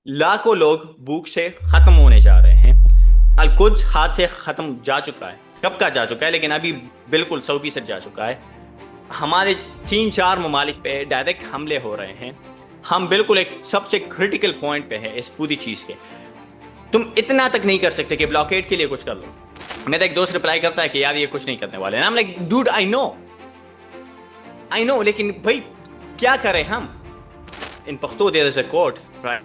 लाखों लोग भूख से खत्म होने जा रहे हैं। अलकुद हाथ से खत्म जा चुका है, कब का जा चुका है, लेकिन अभी बिल्कुल 100% जा चुका है। हमारे 3-4 ममालिक पे डायरेक्ट हमले हो रहे हैं। हम बिल्कुल एक सबसे क्रिटिकल पॉइंट पे है इस पूरी चीज के। तुम इतना तक नहीं कर सकते कि ब्लॉकेड के लिए कुछ कर लो। मेरा एक दोस्त रिप्लाई करता है कि यार ये कुछ नहीं करने वाले, आई am like dude, I know, लेकिन भाई क्या करें हम। in Pachto there is a quote, right?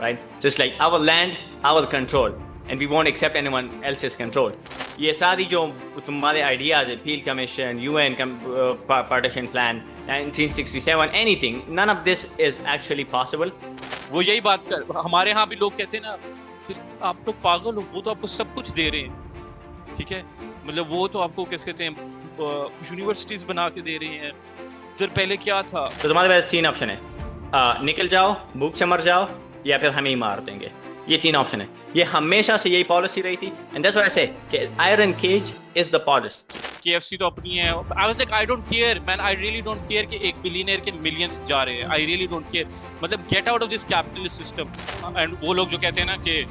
right? So it's like our land, our control, and we won't accept anyone else's control. ये सारी जो तुम्हारे आइडियाज है, Peel commission, UN partition plan, 1967, anything, none of this is actually possible. वो यही बात कर, हमारे यहाँ भी लोग कहते हैं ना कि आप लोग पागल हो, वो तो आपको सब कुछ दे रहे हैं, ठीक है, मतलब वो तो आपको कैसे कहते हैं यूनिवर्सिटीज बना के दे रही हैं। उधर पहले क्या था? तो तुम्हारे पास 3 ऑप्शन है, निकल जाओ, भूख से मर जाओ, या फिर हमें ही मार देंगे। ये 3 ऑप्शन है। ये हमेशा से यही पॉलिसी रही थी, and that's why I say कि iron cage is the policy. KFC तो अपनी है। I was like I don't care man, I really don't care कि एक बिलियनियर के मिलियंस जा रहे हैं। आई रियली डोंट केयर, मतलब get out of this capitalist system. And वो लोग जो कहते हैं ना कि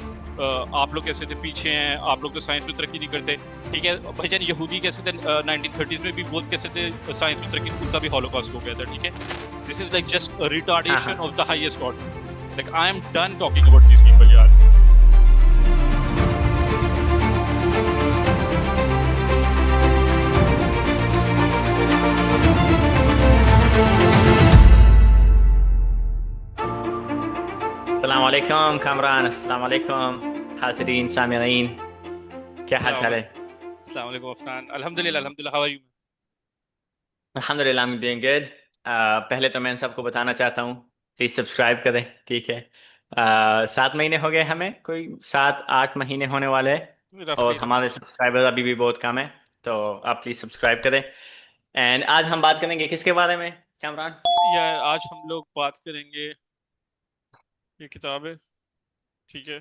आप लोग कैसे थे पीछे हैं, आप लोग तो साइंस में तरक्की नहीं करते, ठीक है भाईजान, यहूदी कैसे थे 1930s में भी बहुत कैसे थे साइंस में तरक्की, उनका भी हॉलोकॉस्ट हो गया था, ठीक है। This is like just retardation of the highest order. Like I am done talking about this people यार। अस्सलाम वालेकुम कामरान, अस्सलाम वालेकुम हासिरीन सामिरीन, क्या हाल चाल है? अस्सलाम वालेकुम अफनान, अल्हम्दुलिल्लाह अल्हम्दुलिल्लाह, हाउ आर यू? अल्हम्दुलिल्लाह, आई एम डूइंग गुड। पहले तो मैं इन सबको बताना चाहता हूँ, प्लीज़ सब्सक्राइब करें, ठीक है। 7 महीने हो गए हमें, कोई 7-8 महीने होने वाले हैं, और रफली हमारे रफली सब्सक्राइबर अभी भी बहुत कम है। तो आप प्लीज़ सब्सक्राइब करें। एंड आज हम बात करेंगे किसके बारे में, कामरान? यार, आज हम लोग बात करेंगे, ये किताब है, ठीक है,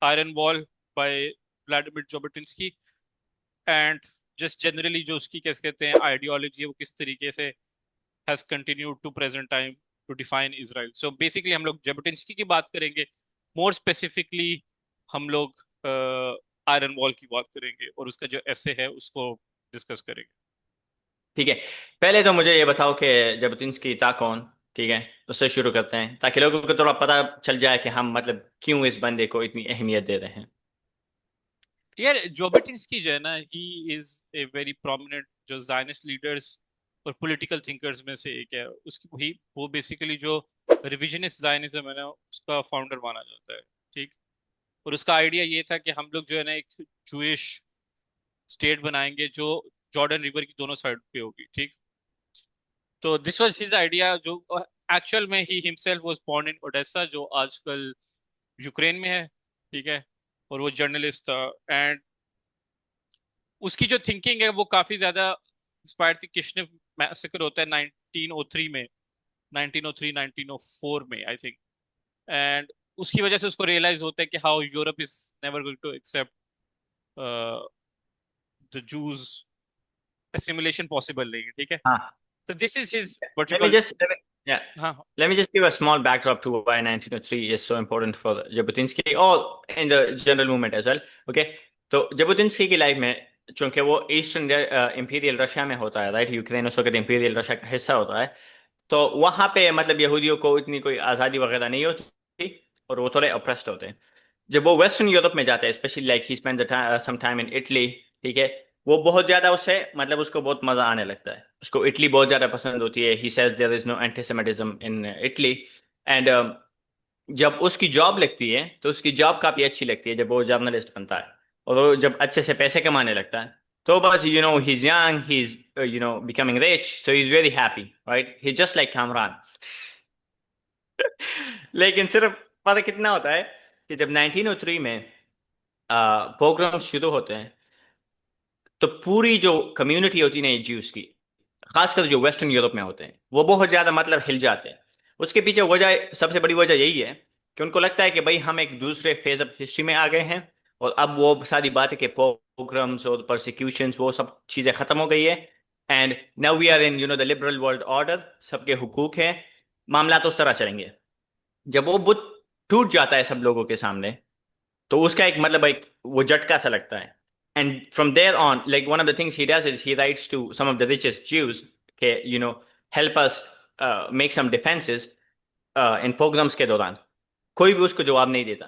iron wall by Vladimir Jabotinsky. And just generally जो उसकी कैसे कहते हैं आइडियोलॉजी है, वो किस तरीके से has continued to present time to define Israel. So basically हम लोग जाबोटिन्स्की की बात करेंगे, मोर स्पेसिफिकली हम लोग आयरन वॉल की बात करेंगे और उसका जो ऐसे है उसको डिस्कस करेंगे। ठीक है, पहले तो मुझे ये बताओ कि जाबोतिन्स्की था कौन, ठीक है। उससे शुरू करते हैं ताकि लोगों को थोड़ा पता चल जाए कि हम मतलब क्यों इस बंदे को इतनी अहमियत दे रहे हैं। यार जाबोटिन्स्की जो है ना, he is a very prominent जो जायनिस्ट लीडर्स और पॉलिटिकल थिंकर्स में से एक है। उसकी वही वो बेसिकली जो रिविजनिस्ट जायनिज्म है ना, उसका फाउंडर माना जाता है, ठीक। और उसका आइडिया ये था कि हम लोग जो है ना एक जूइश स्टेट बनाएंगे जो जॉर्डन रिवर की दोनों साइड पे होगी, ठीक। तो दिस वाज हिज आइडिया, जो एक्चुअल में ही himself was born in Odessa, जो आजकल यूक्रेन में है, ठीक है। और वो जर्नलिस्ट था। एंड उसकी जो थिंकिंग है वो काफी ज्यादा इंस्पायर्ड थी। किशिनेव मैसेकर होता है 1903 में, 1903 1904 में आई थिंक। एंड उसकी वजह से उसको रियलाइज होता है कि how Europe is never going to accept the Jews, assimilation possible नहीं है, ठीक है। हाँ, तो this is his what you let me call. just let me, yeah, हाँ हाँ, let me just give a small backdrop to why 1903 is so important for Jabotinsky or in the general movement as well. Okay, तो जाबोतिन्स्की की life में, चूंकि वो eastern imperial Russia में होता है, राइट, यूक्रेन उस वक्त इंपीरियल रशिया का हिस्सा होता है। तो वहां पे मतलब यहूदियों को इतनी कोई आज़ादी वगैरह नहीं होती, और वो थोड़े अप्रेस्ड होते हैं। जब वो वेस्टर्न यूरोप में जाता है, specially like he spend some time in Italy, ठीक है, वो बहुत ज्यादा उससे मतलब उसको बहुत मजा आने लगता है, उसको इटली बहुत ज्यादा पसंद होती है। He says there is no antisemitism in Italy. And जब उसकी जॉब लगती है तो उसकी जॉब काफी अच्छी लगती है, जब वो जर्नलिस्ट बनता है और वो जब अच्छे से पैसे कमाने लगता है, तो बस he is young, he is becoming rich, so he is very happy, right, he just like Kamran. लेकिन सिर्फ पता कितना होता है कि जब 1903 में प्रोग्राम्स शुरू होते हैं, तो पूरी जो कम्युनिटी होती है ना ज्यूस की, खासकर जो वेस्टर्न यूरोप में होते हैं, वो बहुत ज्यादा मतलब हिल जाते हैं। उसके पीछे वजह, सबसे बड़ी वजह यही है कि उनको लगता है कि भाई हम एक दूसरे फेज ऑफ हिस्ट्री में आ गए हैं, और अब वो सारी बातें के प्रोग्राम्स और प्रोसिक्यूशंस वो सब चीजें खत्म हो गई है। And now we are in the liberal world order, सबके हुकूक हैं। मामला तो उस तरह चलेंगे। जब वो बुत टूट जाता है सब लोगों के सामने, तो उसका एक मतलब एक वो झटका सा लगता है। And from there on, like one of the things he does is he writes to some of the richest Jews के help us make some defences in pogroms के दौरान। कोई भी उसको जवाब नहीं देता,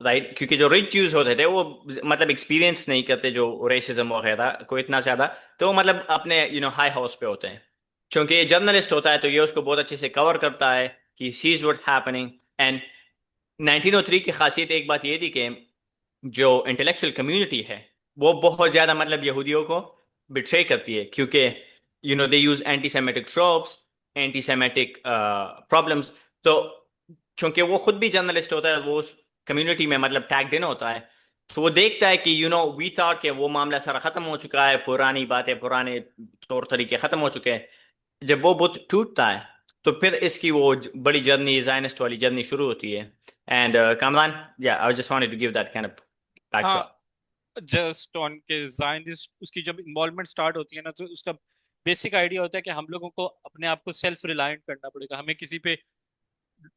राइट? क्योंकि जो रिच ज्यूज होते थे वो मतलब एक्सपीरियंस नहीं करते जो रेसिज्म वगैरह को इतना ज्यादा, तो वो मतलब अपने हाई हाउस पे होते हैं। क्योंकि ये जर्नलिस्ट होता है तो ये उसको बहुत अच्छे से कवर करता है कि सीज व्हाट हैपनिंग। एंड 1903 की खासियत एक बात ये थी कि जो इंटेलेक्चुअल कम्युनिटी है वो बहुत ज्यादा मतलब यहूदियों को बिट्रे करती है, क्योंकि they use anti semitic tropes, anti semitic problems. तो चूंकि वो खुद भी जर्नलिस्ट होता है, वो उस कम्युनिटी में मतलब टैग्ड इन होता है, तो वो देखता है कि वी थॉट के वो मामला सारा खत्म हो चुका है, पुरानी बातें पुराने तौर तरीके खत्म हो चुके हैं। जब वो बुत टूटता है तो फिर इसकी वो बड़ी जर्नी, जायनिस्ट वाली जर्नी शुरू होती है। एंड कामरान, या I just wanted to give that kind of हाँ, बैकड्रॉप। जस्ट ऑन के जायनिस्ट उसकी जब इन्वॉल्वमेंट स्टार्ट होती है ना, तो उसका बेसिक आइडिया होता है कि हम लोगों को अपने आप को सेल्फ रिलायंट करना पड़ेगा, हमें किसी पे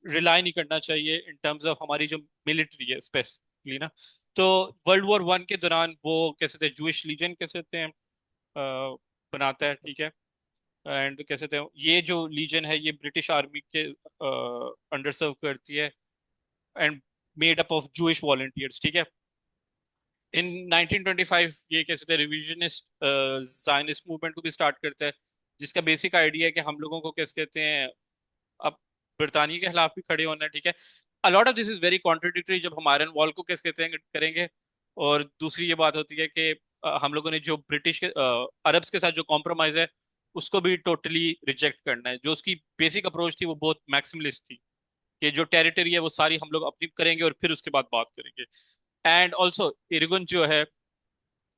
रिलाई नहीं करना चाहिए इन टर्म्स ऑफ हमारी जो मिलिट्री है स्पेसिफिकली ना। तो वर्ल्ड वॉर वन के दौरान वो कैसे थे, जूइश लीजन कैसे थे बनाता है, ठीक है। एंड कैसे थे, ये जो लीजन है ये ब्रिटिश आर्मी के अंडर सर्व करती है, and made up of Jewish volunteers, ठीक है। इन 1925 ये कैसे थे रिविजनिस्ट जायनिस्ट मूवमेंट को भी स्टार्ट करता है, जिसका बेसिक आइडिया है कि हम लोगों को कैसे कहते हैं, अब ब्रिटानिया के खिलाफ भी खड़े होना है, ठीक है। A lot of this is very contradictory जब हम आयरन वॉल को कैसे कहते हैं करेंगे। और दूसरी ये बात होती है कि हम लोगों ने जो ब्रिटिश के अरब्स के साथ जो कॉम्प्रोमाइज है उसको भी टोटली रिजेक्ट करना है। जो उसकी बेसिक अप्रोच थी वो बहुत मैक्सिमलिस्ट थी, कि जो टेरिटरी है वो सारी हम लोग अपनी करेंगे और फिर उसके बाद बात करेंगे। एंड ऑल्सो इरगुन जो है,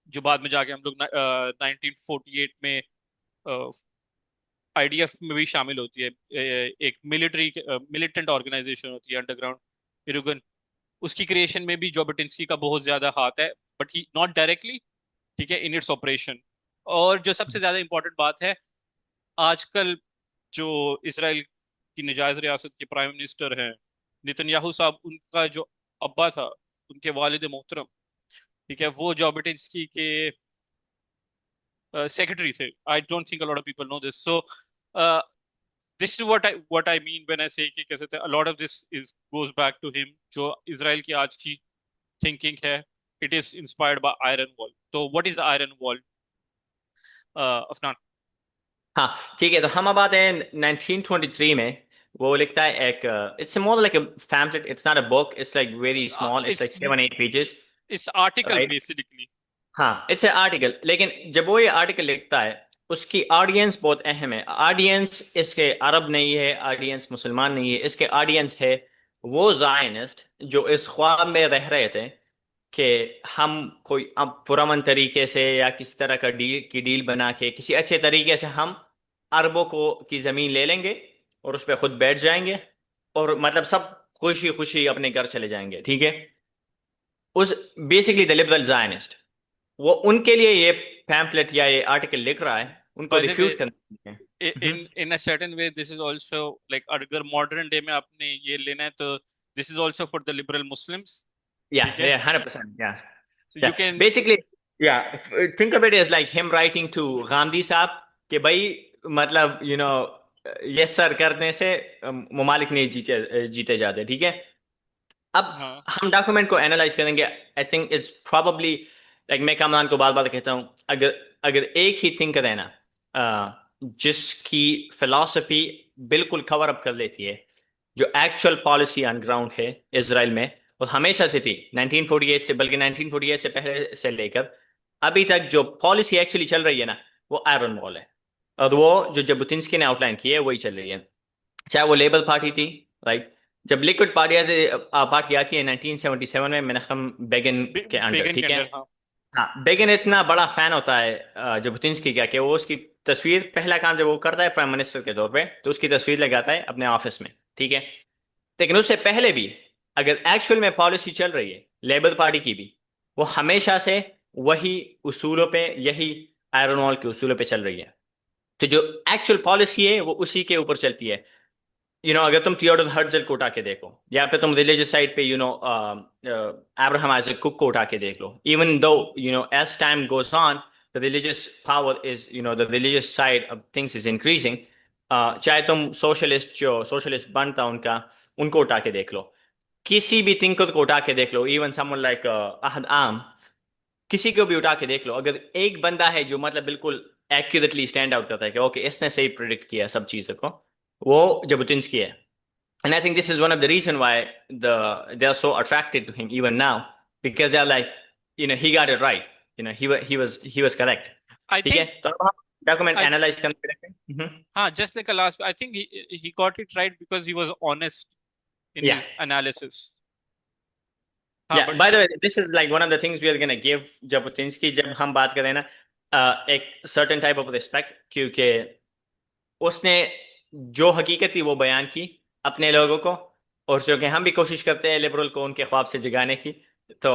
जो बाद में जाके हम लोग 1948 में आईडीएफ में भी शामिल होती है, एक मिलिटेंट ऑर्गेनाइजेशन होती है अंडरग्राउंड इरुगन। उसकी क्रिएशन में भी जॉबटिंस्की का बहुत ज्यादा हाथ है, बट ही नॉट डायरेक्टली, ठीक है, इन इट्स ऑपरेशन। और जो सबसे ज्यादा इंपॉर्टेंट बात है, आजकल जो इसराइल की निजायज रियासत के प्राइम मिनिस्टर हैं नेतन्याहू साहब, उनका जो अब्बा था, उनके वालिद मोहतरम, ठीक है, वो जॉबटिंस्की के सेक्रेटरी थे। I don't think a lot of people know this. So this is what I mean when I say कि कैसे थे, a lot of this is goes back to him। जो इसराइल की आज की थिंकिंग है, it is inspired by iron wall। तो what is iron wall, Afnan? हाँ, ठीक है। तो हम अब आते हैं 1923 में। वो लिखता है एक, it's more like a pamphlet, it's not a book, it's like very small, it's like it's 7-8 pages. it's article right? basically। हाँ, इट्स ए आर्टिकल। लेकिन जब वो ये आर्टिकल लिखता है, उसकी ऑडियंस बहुत अहम है। ऑडियंस इसके अरब नहीं है, ऑडियंस मुसलमान नहीं है, इसके ऑडियंस है वो जायनिस्ट जो इस ख्वाब में रह रहे थे कि हम कोई अब पुरअमन तरीके से या किसी तरह का डील बना के किसी अच्छे तरीके से हम अरबों को की जमीन ले लेंगे और उस पर खुद बैठ जाएंगे, और मतलब सब खुशी खुशी अपने घर चले जाएंगे, ठीक है। उस बेसिकली द लिबरल जायनिस्ट, वो उनके लिए ये पैम्फलेट या ये आर्टिकल लिख रहा है, उनको by the way, रिफ्यूट करना है। हम्म। in a certain way this is also like अगर मॉडर्न डे में आपने ये लेना है तो this is also for the liberal Muslims, या ठीक है। 100%, या So या you can बेसिकली, या think of it is like him writing to Gandhi साहब कि भाई मतलब यस सर करने से ममालिक नहीं जीते जीते जाते, ठीक है। अब हाँ, हम डॉक्यूमेंट को एनालाइज करेंगे। I think it's probably, like मैं कामरान को बार बार कहता हूँ, अगर अगर एक ही थिंकर है ना जिसकी फिलॉसफी बिल्कुल कवर अप कर लेती है जो एक्चुअल पॉलिसी ऑन ग्राउंड है इसराइल में, और हमेशा से थी 1948 से, बल्कि 1948 से पहले से लेकर अभी तक जो पॉलिसी एक्चुअली चल रही है ना, वो आयरन वॉल है। और वो जो जबुतिन्स्की ने आउटलाइन की है वही चल रही है। चाहे वो लेबर पार्टी थी, राइट? जब लिक्विड पार्टी पार्टी आती है 1977 में मेनाहम बेगिन के अंडर, बेगन के ठीक है। अंदर, हाँ। हाँ, बेगिन इतना बड़ा फैन होता है जबुतिन्स्की का कि वो उसकी तस्वीर, पहला काम जब वो करता है प्राइम मिनिस्टर के तौर पे, तो उसकी तस्वीर लगाता है अपने ऑफिस में, ठीक है। लेकिन उससे पहले भी अगर एक्चुअल में पॉलिसी चल रही है लेबर पार्टी की भी, वो हमेशा से वही उसूलों पे, यही आयरन वॉल के उसूलों पे चल रही है। तो जो एक्चुअल पॉलिसी है वो उसी के ऊपर चलती है। अगर तुम थियोडोर हर्टजल को उठा के देखो, या फिर तुम रिलीजियस साइड पे अब्राहम आइजैक कुक को उठा के देख लो, even though as time goes on the religious power is the religious side of things is increasing. चाहे तुम सोशलिस्ट बनता उनका, उनको उठा के देख लो, किसी भी थिंकर को उठा के देख लो, इवन समवन लाइक अहद आम, किसी को भी उठा के देख लो, अगर एक बंदा है जो मतलब बिल्कुल एक्यूरेटली स्टैंड आउट करता है कि ओके इसने सही प्रिडिक्ट किया सब चीजों को, वो जबुतिंस्की है। And I think this is one of the reason why they are so attracted to him even now, because they're like, he got it right. He was correct. I ठीक है, think तो अब हम डॉक्यूमेंट I एनालाइज करने लगे हैं। just like a last, I think he got it right because he was honest in Yeah, his analysis. yeah. But By the way, this is like one of the things we are gonna give Jabotinsky जब हम बात करें ना, एक certain type of respect, क्योंकि उसने जो हकीकत थी वो बयान की अपने लोगों को, और जो कि हम भी कोशिश करते हैं लिबरल को उनके ख्वाब से जगाने की, तो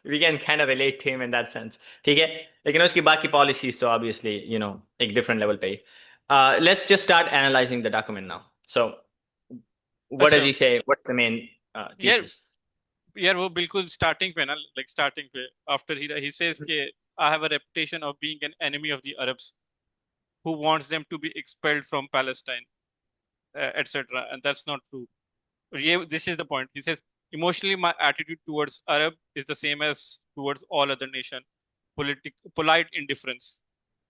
we can kind of relate to him in that sense. ठीक है, लेकिन उसकी बाकी पॉलिसीज तो ऑब्वियसली एक डिफरेंट लेवल पे ही। Let's just start analysing the document now. So what does अच्छा he says, what's the main यार थीसिस? यार वो बिल्कुल स्टार्टिंग पे ना, लाइक स्टार्टिंग पे आफ्टर he says के I have a reputation of being an enemy of the Arabs who wants them to be expelled from Palestine, etc. And that's not true. This is the point. He says emotionally my attitude towards Arab is the same as towards all other nation. Polite indifference.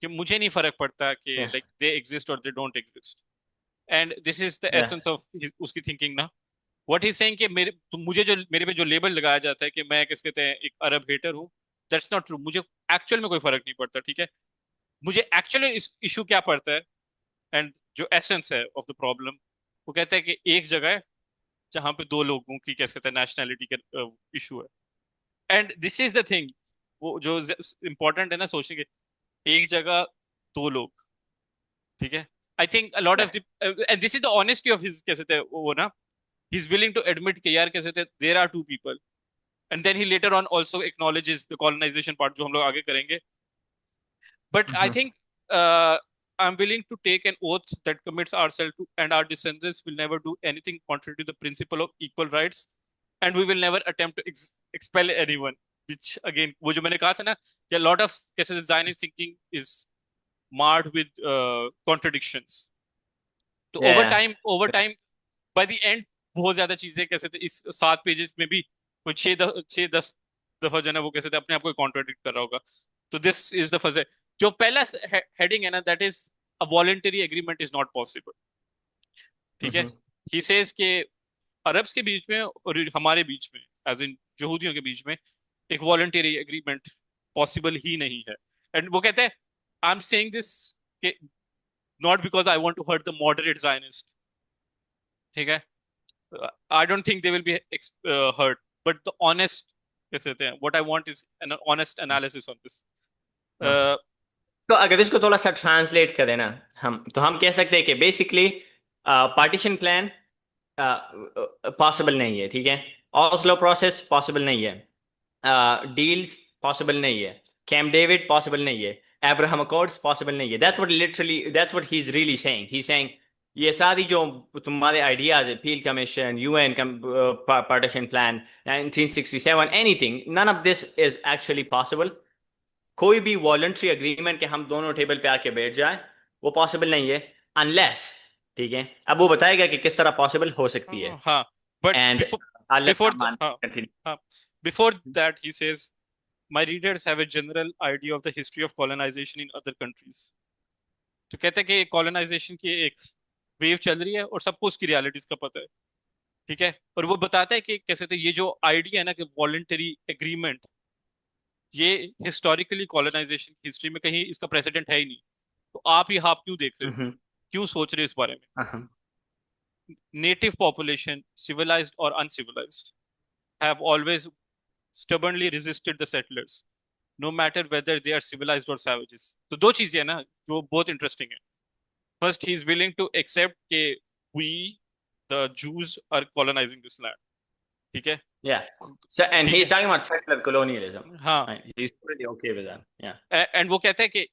कि मुझे नहीं फर्क पड़ता कि Yeah, like they exist or they don't exist. And this is the yeah, essence of उसकी thinking ना. What he's saying कि मुझे जो मेरे पे जो लेबल लगाया जाता है कि मैं किस कहते हैं एक अरब हेटर हूँ, दैट्स नॉट ट्रू। मुझे एक्चुअल में कोई फर्क नहीं पड़ता, ठीक है। मुझे एक्चुअली इस इशू क्या पड़ता है, एंड जो एसेंस है ऑफ द प्रॉब्लम, वो कहता है कि एक जगह है जहां पे दो लोगों की कैसे कहते हैं नेशनैलिटी का इशू है। And this is the thing, वो जो इम्पोर्टेंट है ना सोचने के, एक जगह दो लोग, ठीक है। I think a lot yeah, of the, and this is the honesty of his कैसे कहते हैं वो ना, he is willing to admit कि यार कैसे कहते हैं there are two people, and then he later on also acknowledges the colonisation part जो हम लोग आगे करेंगे। But I mhm, think I'm willing to take an oath that commits ourselves to and our descendants will never do anything contrary to the principle of equal rights, and we will never attempt to expel anyone. Which again, वो जो मैंने कहा था ना, कि a lot of कैसे Zionist thinking is marred with contradictions. तो yeah, over time, by the end, बहुत ज्यादा चीजें कैसे थे इस 7 पेजेस में भी, कोई 6-10 दफा जो है ना वो कैसे थे अपने आप को कॉन्ट्राडिक्ट कर रहा होगा। तो दिस इज द फर्स्ट, जो पहला हेडिंग है ना, that is a voluntary agreement is not possible, ठीक है। mhm, ही सेज के अरब्स के बीच में और हमारे बीच में, एज इन यहूदियों के बीच में, एक वॉलेंटरी एग्रीमेंट पॉसिबल ही नहीं है। एंड वो कहते हैं I am saying this not because I want to hurt the moderate Zionist, ठीक है। I don't think they will be hurt, but the honest, कैसे होते हैं, what I want is an honest analysis on this. हाँ। Uh, तो अगर इसको थोड़ा सा ट्रांसलेट करें ना, हम कह सकते हैं कि बेसिकली पार्टीशन प्लान पॉसिबल नहीं है, ठीक है। ऑस्लो प्रोसेस पॉसिबल नहीं है, डील्स पॉसिबल नहीं है, कैम्प डेविड पॉसिबल नहीं है, अब्राहम अकॉर्ड्स पॉसिबल नहीं है। That's what he is really saying. He saying ये सारी जो तुम्हारे आइडियाज है, Peel commission, UN partition plan, 1967, anything, none of this is actually possible. कोई भी वॉलंटरी अग्रीमेंट के हम दोनों टेबल पे आके बैठ जाए, वो पॉसिबल नहीं है, अनलेस, ठीक है। अब वो बताएगा कि किस तरह पॉसिबल हो सकती है। हाँ, but एंड before मान हाँ, कंटिन्यू। हाँ, before that he says my readers have a general idea of the history of colonization in other countries. तो कहते हैं कि कॉलोनाइजेशन की एक वेव चल रही है और सबको उसकी रियलिटीज का पता है, ठीक है। और वो बताता है कि कैसे, तो ये जो आइडिया है ना कि वॉलंटरी एग्रीमेंट, ये हिस्टोरिकली कॉलोनाइजेशन हिस्ट्री में कहीं इसका प्रेसिडेंट है ही नहीं। तो आप ये हाफ क्यों देख रहे हो, क्यों सोच रहे हो इस बारे में? नेटिव पॉपुलेशन, सिविलाइज्ड और uncivilised, have always stubbornly resisted the settlers, no matter whether they are civilized or savages. तो दो चीजें है ना जो बहुत इंटरेस्टिंग है। First, he is willing to accept के we the Jews are colonizing this land, ठीक है। Yeah. So, and ठीक he's है, talking about settler colonialism. हाँ। Right. He's pretty okay with that. Yeah. And वो कहता है कि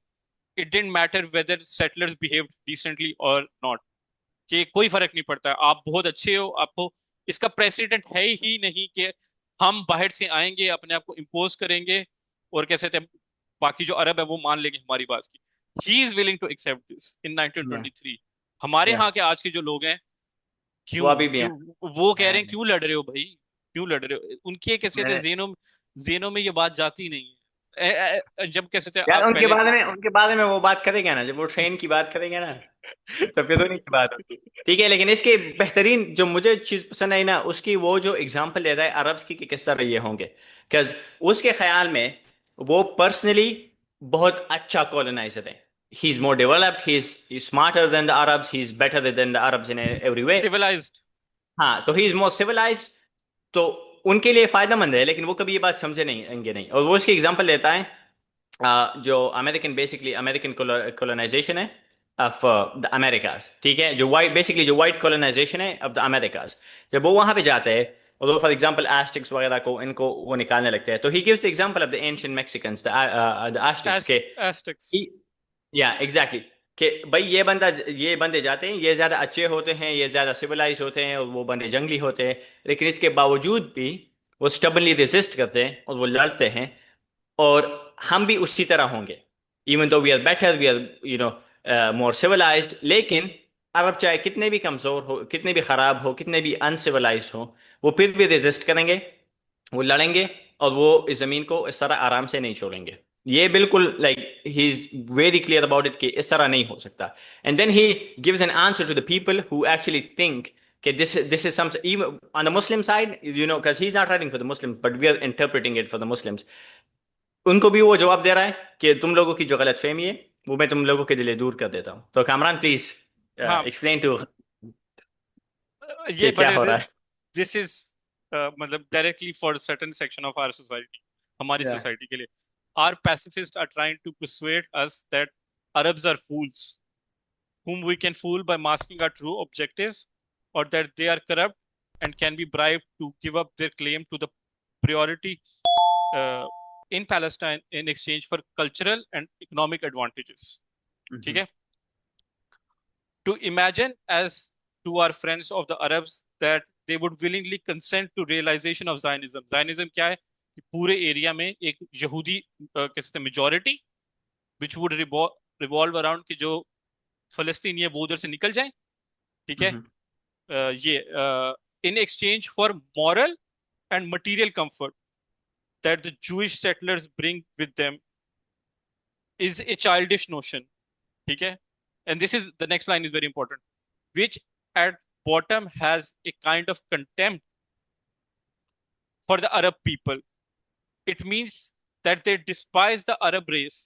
it didn't matter whether settlers behaved decently or not, कि कोई फर्क नहीं पड़ता, आप बहुत अच्छे हो, आपको इसका प्रेसिडेंट है ही नहीं कि हम बाहर से आएंगे अपने आप को इम्पोज करेंगे और कैसे थे बाकी जो अरब है वो मान लेंगे हमारी बात की। He is willing to accept this in या 1923। हमारे या यहाँ के आज के जो लोग हैं, वो क्यों अभी भी क्यों हैं। वो कह रहे हैं मैं क्यों लड़ रहे हो भाई, क्यों लड़ रहे हो? उनके कैसे कहते हैं, मैंने जेनो जेनो में ये बात जाती नहीं है। जब कैसे थे यार आप पहले उनके बारे में वो बात करेंगे ना, जब वो ट्रेन की बात करेंगे ना, तब ये तो नहीं की बात होती। ठीक है, लेकिन इसके बेहतरीन जो मुझे चीज पसंद आई ना, उसकी वो जो एग्जांपल देता है अरब्स की कि किस तरह ये होंगे। बिकॉज उसके ख्याल में वो पर्सनली बहुत अच्छा कॉलोनाइजर है। He is more developed, he is smarter than the Arabs, he is better than the Arabs in every way. Civilised. हाँ, तो ही इज मोर सिविलाइज्ड। तो उनके लिए फायदेमंद है, लेकिन वो कभी ये बात समझे नहीं। और वो इसकी एग्जांपल देता है जो अमेरिकन बेसिकली अमेरिकन कॉलोनाइजेशन है ऑफ द अमेरिकाज। ठीक है, जो वाइट बेसिकली जो वाइट कॉलोनाइजेशन है ऑफ द अमेरिकाज। जब वो वहां पे जाते हैं और वो फॉर एग्जांपल एस्टिक्स वगैरह को इनको वो निकालने लगते हैं, तो he gives the example of the ancient Mexicans, the Asterix के। एस्टेक्स। या एग्जैक्टली, कि भाई ये बंदे जाते हैं, ये ज्यादा अच्छे होते हैं, ये ज्यादा सिविलाइज्ड होते हैं, और वो बंदे जंगली होते हैं। लेकिन इसके बावजूद भी वो स्टबनली रेजिस्ट करते हैं और वो लड़ते हैं। और हम भी उसी तरह होंगे, even though we are better, we are you know more civilised. लेकिन अरब चाहे कितने भी कमजोर हो, कितने भी खराब हो, कितने भी अनसिविलाइज्ड हो, वो फिर भी रेजिस्ट करेंगे, वो लड़ेंगे, और वो इस जमीन को इस तरह आराम से नहीं छोड़ेंगे। ये बिल्कुल like he is very clear about it कि इस तरह नहीं हो सकता। And then he gives an answer to the people who actually think कि this is some, even on the Muslim side, because he's not writing for the Muslims, but we are interpreting it for the Muslims. उनको भी वो जवाब दे रहा है कि तुम लोगों की जो गलत फहमी है वो मैं तुम लोगों के दिले दूर कर देता हूँ। तो कामरान प्लीज हाँ, एक्सप्लेन टू कि ये क्या बड़े हो रहा है। दिस इज मतलब directly for certain section of our society, हमारी Yeah. सोसाइटी के लिए। Are pacifist are trying to persuade us that Arabs are fools whom we can fool by masking our true objectives, or that they are corrupt and can be bribed to give up their claim to the priority uh, in Palestine in exchange for cultural and economic advantages. ठीक Mhm. है? To imagine as to our friends of the Arabs that they would willingly consent to realization of Zionism. Zionism क्या है कि पूरे area में एक यहूदी कैसे majority which would revolve around कि जो फलस्तीनी है वो उधर से निकल जाए। ठीक है? Mhm. ये in exchange for moral and material comfort that the Jewish settlers bring with them is a childish notion. ठीक है? And this is the next line is very important, which at bottom has a kind of contempt for the Arab people. It means that they despise the Arab race,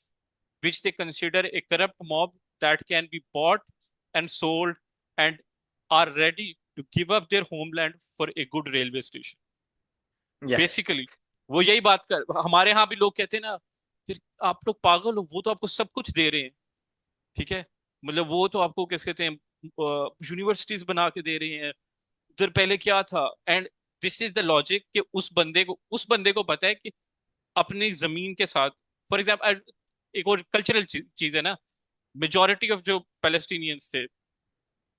which they consider a corrupt mob that can be bought and sold, and are ready to give up their homeland for a good railway station. Yeah. Basically वो यही बात कर, हमारे यहाँ भी लोग कहते हैं ना, फिर आप लोग पागल हो, वो तो आपको सब कुछ दे रहे हैं। ठीक है? मतलब वो तो आपको कैसे कहते हैं, यूनिवर्सिटीज बना के दे रही हैं। उधर पहले क्या था? And this is the logic कि उस बंदे को पता है कि अपनी जमीन के साथ, फॉर एग्जाम्पल एक और कल्चरल चीज है ना, मेजोरिटी ऑफ जो पैलेस्टीनियंस थे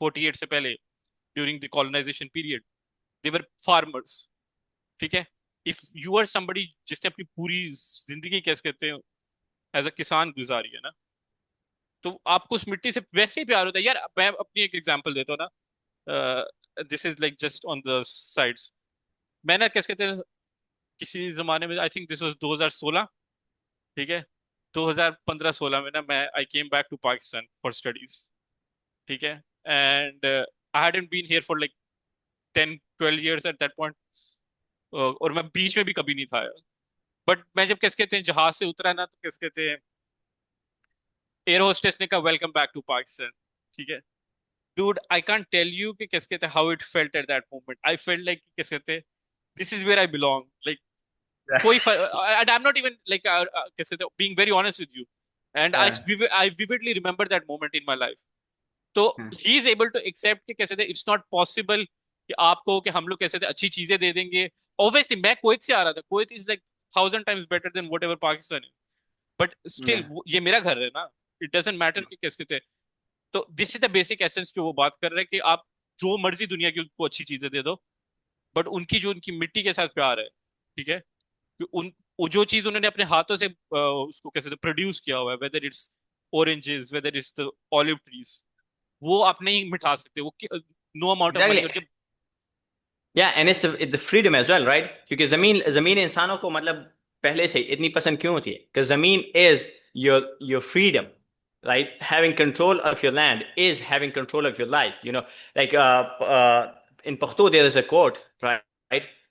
48 से पहले during the colonisation period, they were farmers. ठीक है? इफ यू आर समबडी जिसने अपनी पूरी जिंदगी कैसे कहते हैं एज अ किसान गुजारी है ना, तो आपको उस मिट्टी से वैसे ही प्यार होता है यार। मैं अपनी एक एग्जांपल देता हूँ ना, this is like just on the sides. मैं ना कैसे कहते हैं, किसी जमाने में, आई थिंक दिस वाज 2016। ठीक है? 2015-16 में ना मैं I came back to Pakistan for studies. ठीक है? And I hadn't been here for like 10-12 years at that point, और मैं बीच में भी कभी नहीं था। बट मैं जब कैसे कहते हैं जहाज से उतरा ना, तो कैसे कहते हैं एयर होस्टेस ने कहा वेलकम बैक टू पाकिस्तान। ठीक है? dude, I can't tell you कि कैसे कहते हैं how it felt at that moment. I felt like कैसे कहते हैं this is where I belong. Like कोई and I'm not even like कैसे कहते हैं being very honest with you. And Uh, I vividly remember that moment in my life. तो he is able to accept कि कैसे कहते हैं it's not possible कि आपको कि हम लोग कैसे कहते हैं अच्छी चीजें दे देंगे। Obviously मैं कुवैत से आ रहा था, Kuwait is like 1,000 times better than whatever Pakistan is. But still yeah. ये मेरा घर है ना, it doesn't matter कि कैसे कहते हैं तो this is the basic essence जो वो बात कर रहे हैं कि आप जो मर्जी दुनिया की उनको अच्छी चीजें दे दो, बट उनकी जो उनकी मिट्टी के साथ प्यार है, ठीक है, कि उन वो जो चीज उन्होंने अपने हाथों से उसको कैसे प्रोड्यूस किया हुआ है, whether it's oranges, whether it's the olive trees, वो आप नहीं मिटा सकते, वो no amount of money. Exactly. और जब या and it's freedom as well, right? क्योंकि जमीन जमीन इंसानों को मतलब पहले से इतनी पसंद क्यों होती है? कि जमीन is your freedom, right? Having control of your land is having control of your life, you know. Like in Pahto there is a quote, right?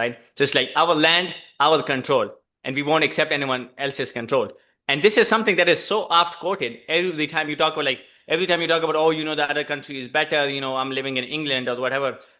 right? Just like our land, our control, and we won't accept anyone else's control. And this is something that is so oft quoted every time you talk about, like every time you talk about, oh, you know, the other country is better, you know, I'm living in England or whatever,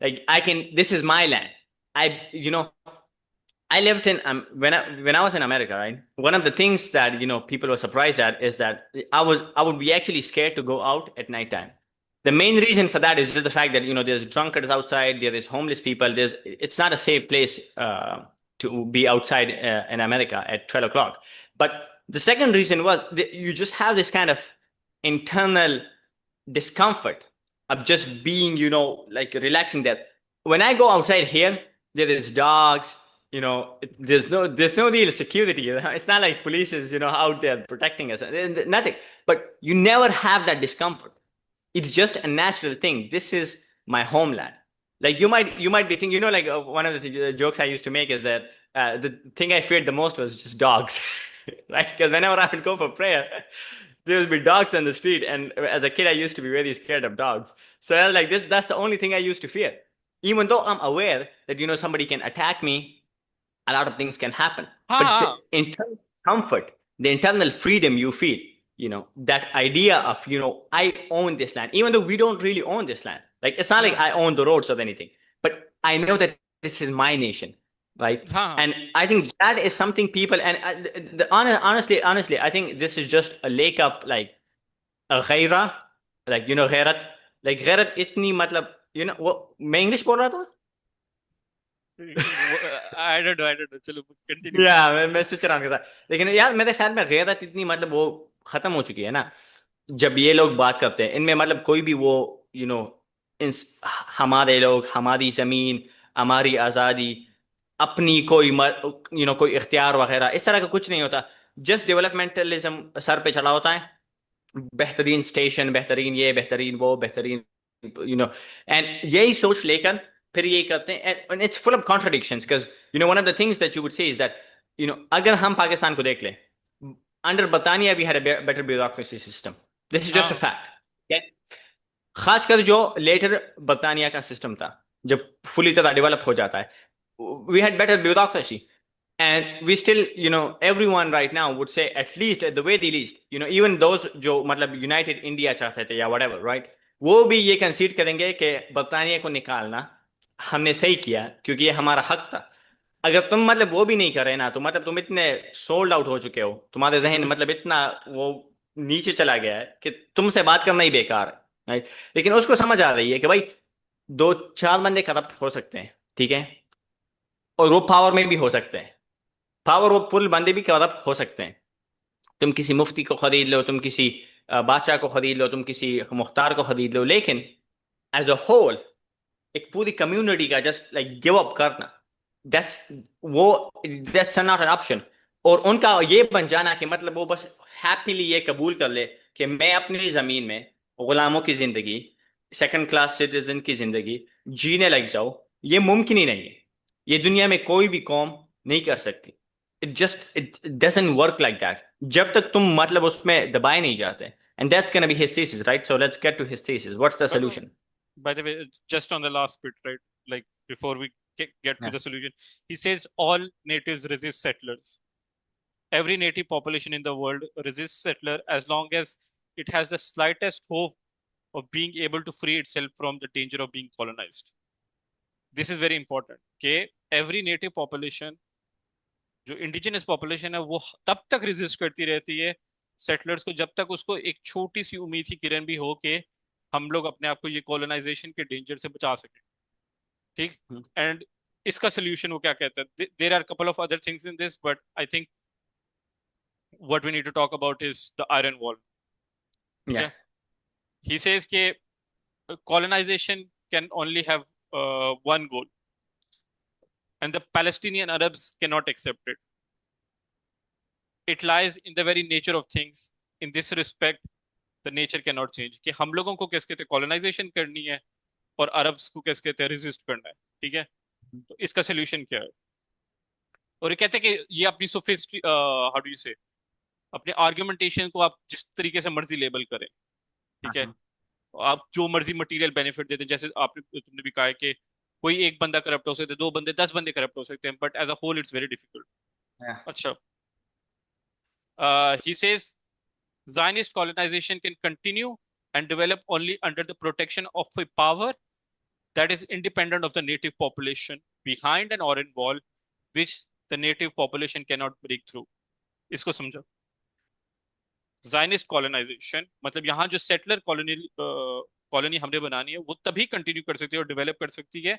Like I can, this is my land. You know, I lived in when I was in America, right? One of the things that, you know, people were surprised at is that I would be actually scared to go out at nighttime. The main reason for that is just the fact that, you know, there's drunkards outside, there is homeless people. It's not a safe place to be outside in America at 12 o'clock. But the second reason was that you just have this kind of internal discomfort of just being, you know, like relaxing there. When I go outside here, there is dogs, you know, there's no real security. You know? It's not like police is, you know, out there protecting us. Nothing. But you never have that discomfort. It's just a natural thing. This is my homeland. Like you might be thinking, you know, like one of the jokes I used to make is that the thing I feared the most was just dogs, right? Because whenever I would go for prayer, there would be dogs on the street, and as a kid, I used to be very scared of dogs. So I was like, that's the only thing I used to fear. Even though I'm aware that, you know, somebody can attack me, a lot of things can happen. हाँ But the हाँ internal comfort, the internal freedom you feel, you know, that idea of, you know, I own this land, even though we don't really own this land. Like, it's not like हाँ I own the roads or anything, but I know that this is my nation, right? हाँ हाँ And I think that is something people, and honestly, I think this is just a lake up, like a ghaira, like, you know, ghairat, like ghairat itni matlab, you know, what, मैं English बोल रहा था? I don't know, चलो continue. मैं सोच रहा था, लेकिन यार मेरे ख्याल में गैरत इतनी मतलब वो खत्म हो चुकी है ना, जब ये लोग बात करते हैं इनमें मतलब कोई भी वो, यू नो, इन हमारे लोग, हमारी जमीन, हमारी आज़ादी, अपनी कोई, यू नो, कोई इख्तियार वगैरह इस तरह का कुछ नहीं होता। जस्ट डेवलपमेंटलिज्म सर पे चढ़ा होता है, बेहतरीन स्टेशन, बेहतरीन ये, बेहतरीन वो, बेहतरीन, यू नो, एंड यही सोच लेकर फिर ये करते हैं। And it's full of contradictions, because you know one of the things that you would say is that, you know, अगर हम पाकिस्तान को देख लें, अंडर बरतानिया we had a better bureaucracy system, this is just a हाँ fact. खासकर जो letter बरतानिया का सिस्टम था, जब फुली तरह डेवलप हो जाता है, we had better bureaucracy, and we still, you know, everyone right now would say, at least at the very least, you know, even those जो मतलब यूनाइटेड इंडिया चाहते थे या whatever, right, वो भी ये कंसीड करेंगे कि बरतानिया को निकालना हमने सही किया क्योंकि ये हमारा हक था। अगर तुम मतलब वो भी नहीं कर रहे ना, तो मतलब तुम इतने सोल्ड आउट हो चुके हो, तुम्हारे जहन मतलब इतना वो नीचे चला गया है कि तुमसे बात करना ही बेकार है, right? लेकिन उसको समझ आ रही है कि भाई दो चार बंदे करप्ट हो सकते हैं, ठीक है, और वो पावर में भी हो सकते हैं, पावर वो फुल बंदे भी करप्ट हो सकते हैं। तुम किसी मुफ्ती को खरीद लो, तुम किसी बादशाह को खरीद लो, तुम किसी मुख्तार को खरीद लो, लेकिन एज अ होल एक पूरी कम्युनिटी का जस्ट लाइक गिव अप करना, दैट्स वो दैट्स नॉट एन ऑप्शन। और उनका ये बन जाना कि मतलब वो बस हैप्पीली ये कबूल कर ले कि मैं अपनी जमीन में गुलामों की जिंदगी, सेकंड क्लास सिटीजन की जिंदगी जीने लग जाओ, ये मुमकिन ही नहीं है। ये दुनिया में कोई भी कौम नहीं कर सकती। It doesn't work like that जब तक तुम मतलब उसमें दबाए नहीं जाते। And that's gonna be his thesis, right? So let's get to his thesis, what's the solution? By the way, just on the last bit, right? Like before we get to the solution, he says all natives resist settlers. Every native population in the world resists settler as long as it has the slightest hope of being able to free itself from the danger of being colonized. This is very important. Okay, every native population, जो indigenous population है, वो तब तक resist करती रहती है settlers को जब तक उसको एक छोटी सी उम्मीद की किरण भी हो कि हम लोग अपने आप को ये कॉलोनाइजेशन के डेंजर से बचा सके। ठीक। एंड इसका सोल्यूशन वो क्या कहता है? There are couple of other things in this, but I think what we need to talk about is the Iron Wall. Yeah. Okay? He says that colonization can only have one goal, and the Palestinian Arabs cannot accept it. It lies in the very nature of things. In this respect, the nature cannot change. कि हम लोगों को कैसे कहते हैं colonization करनी है और अरब्स को कैसे कहते हैं resist करना है, ठीक है? तो इसका solution क्या है? और ये कहते हैं कि ये अपनी sophistry, how do you say, अपने argumentation को आप जिस तरीके से मर्जी लेबल करें, ठीक है? आप जो मर्जी मटेरियल बेनिफिट देते हैं, जैसे आपने तुमने भी कहा है कि कोई एक बंदा करप्ट हो सकता है, दो बंदे 10 बंदे करप्ट हो सकते हैं, but as a whole it's very difficult. Yeah. अच्छा, he says Zionist colonization can continue and develop only under the protection of a power that is independent of the native population behind an iron wall which the native population cannot break through. इसको समझो. Zionist colonization मतलब यहाँ जो settler colony हमने बनानी है वो तभी कंटिन्यू कर सकती है और डेवलप कर सकती है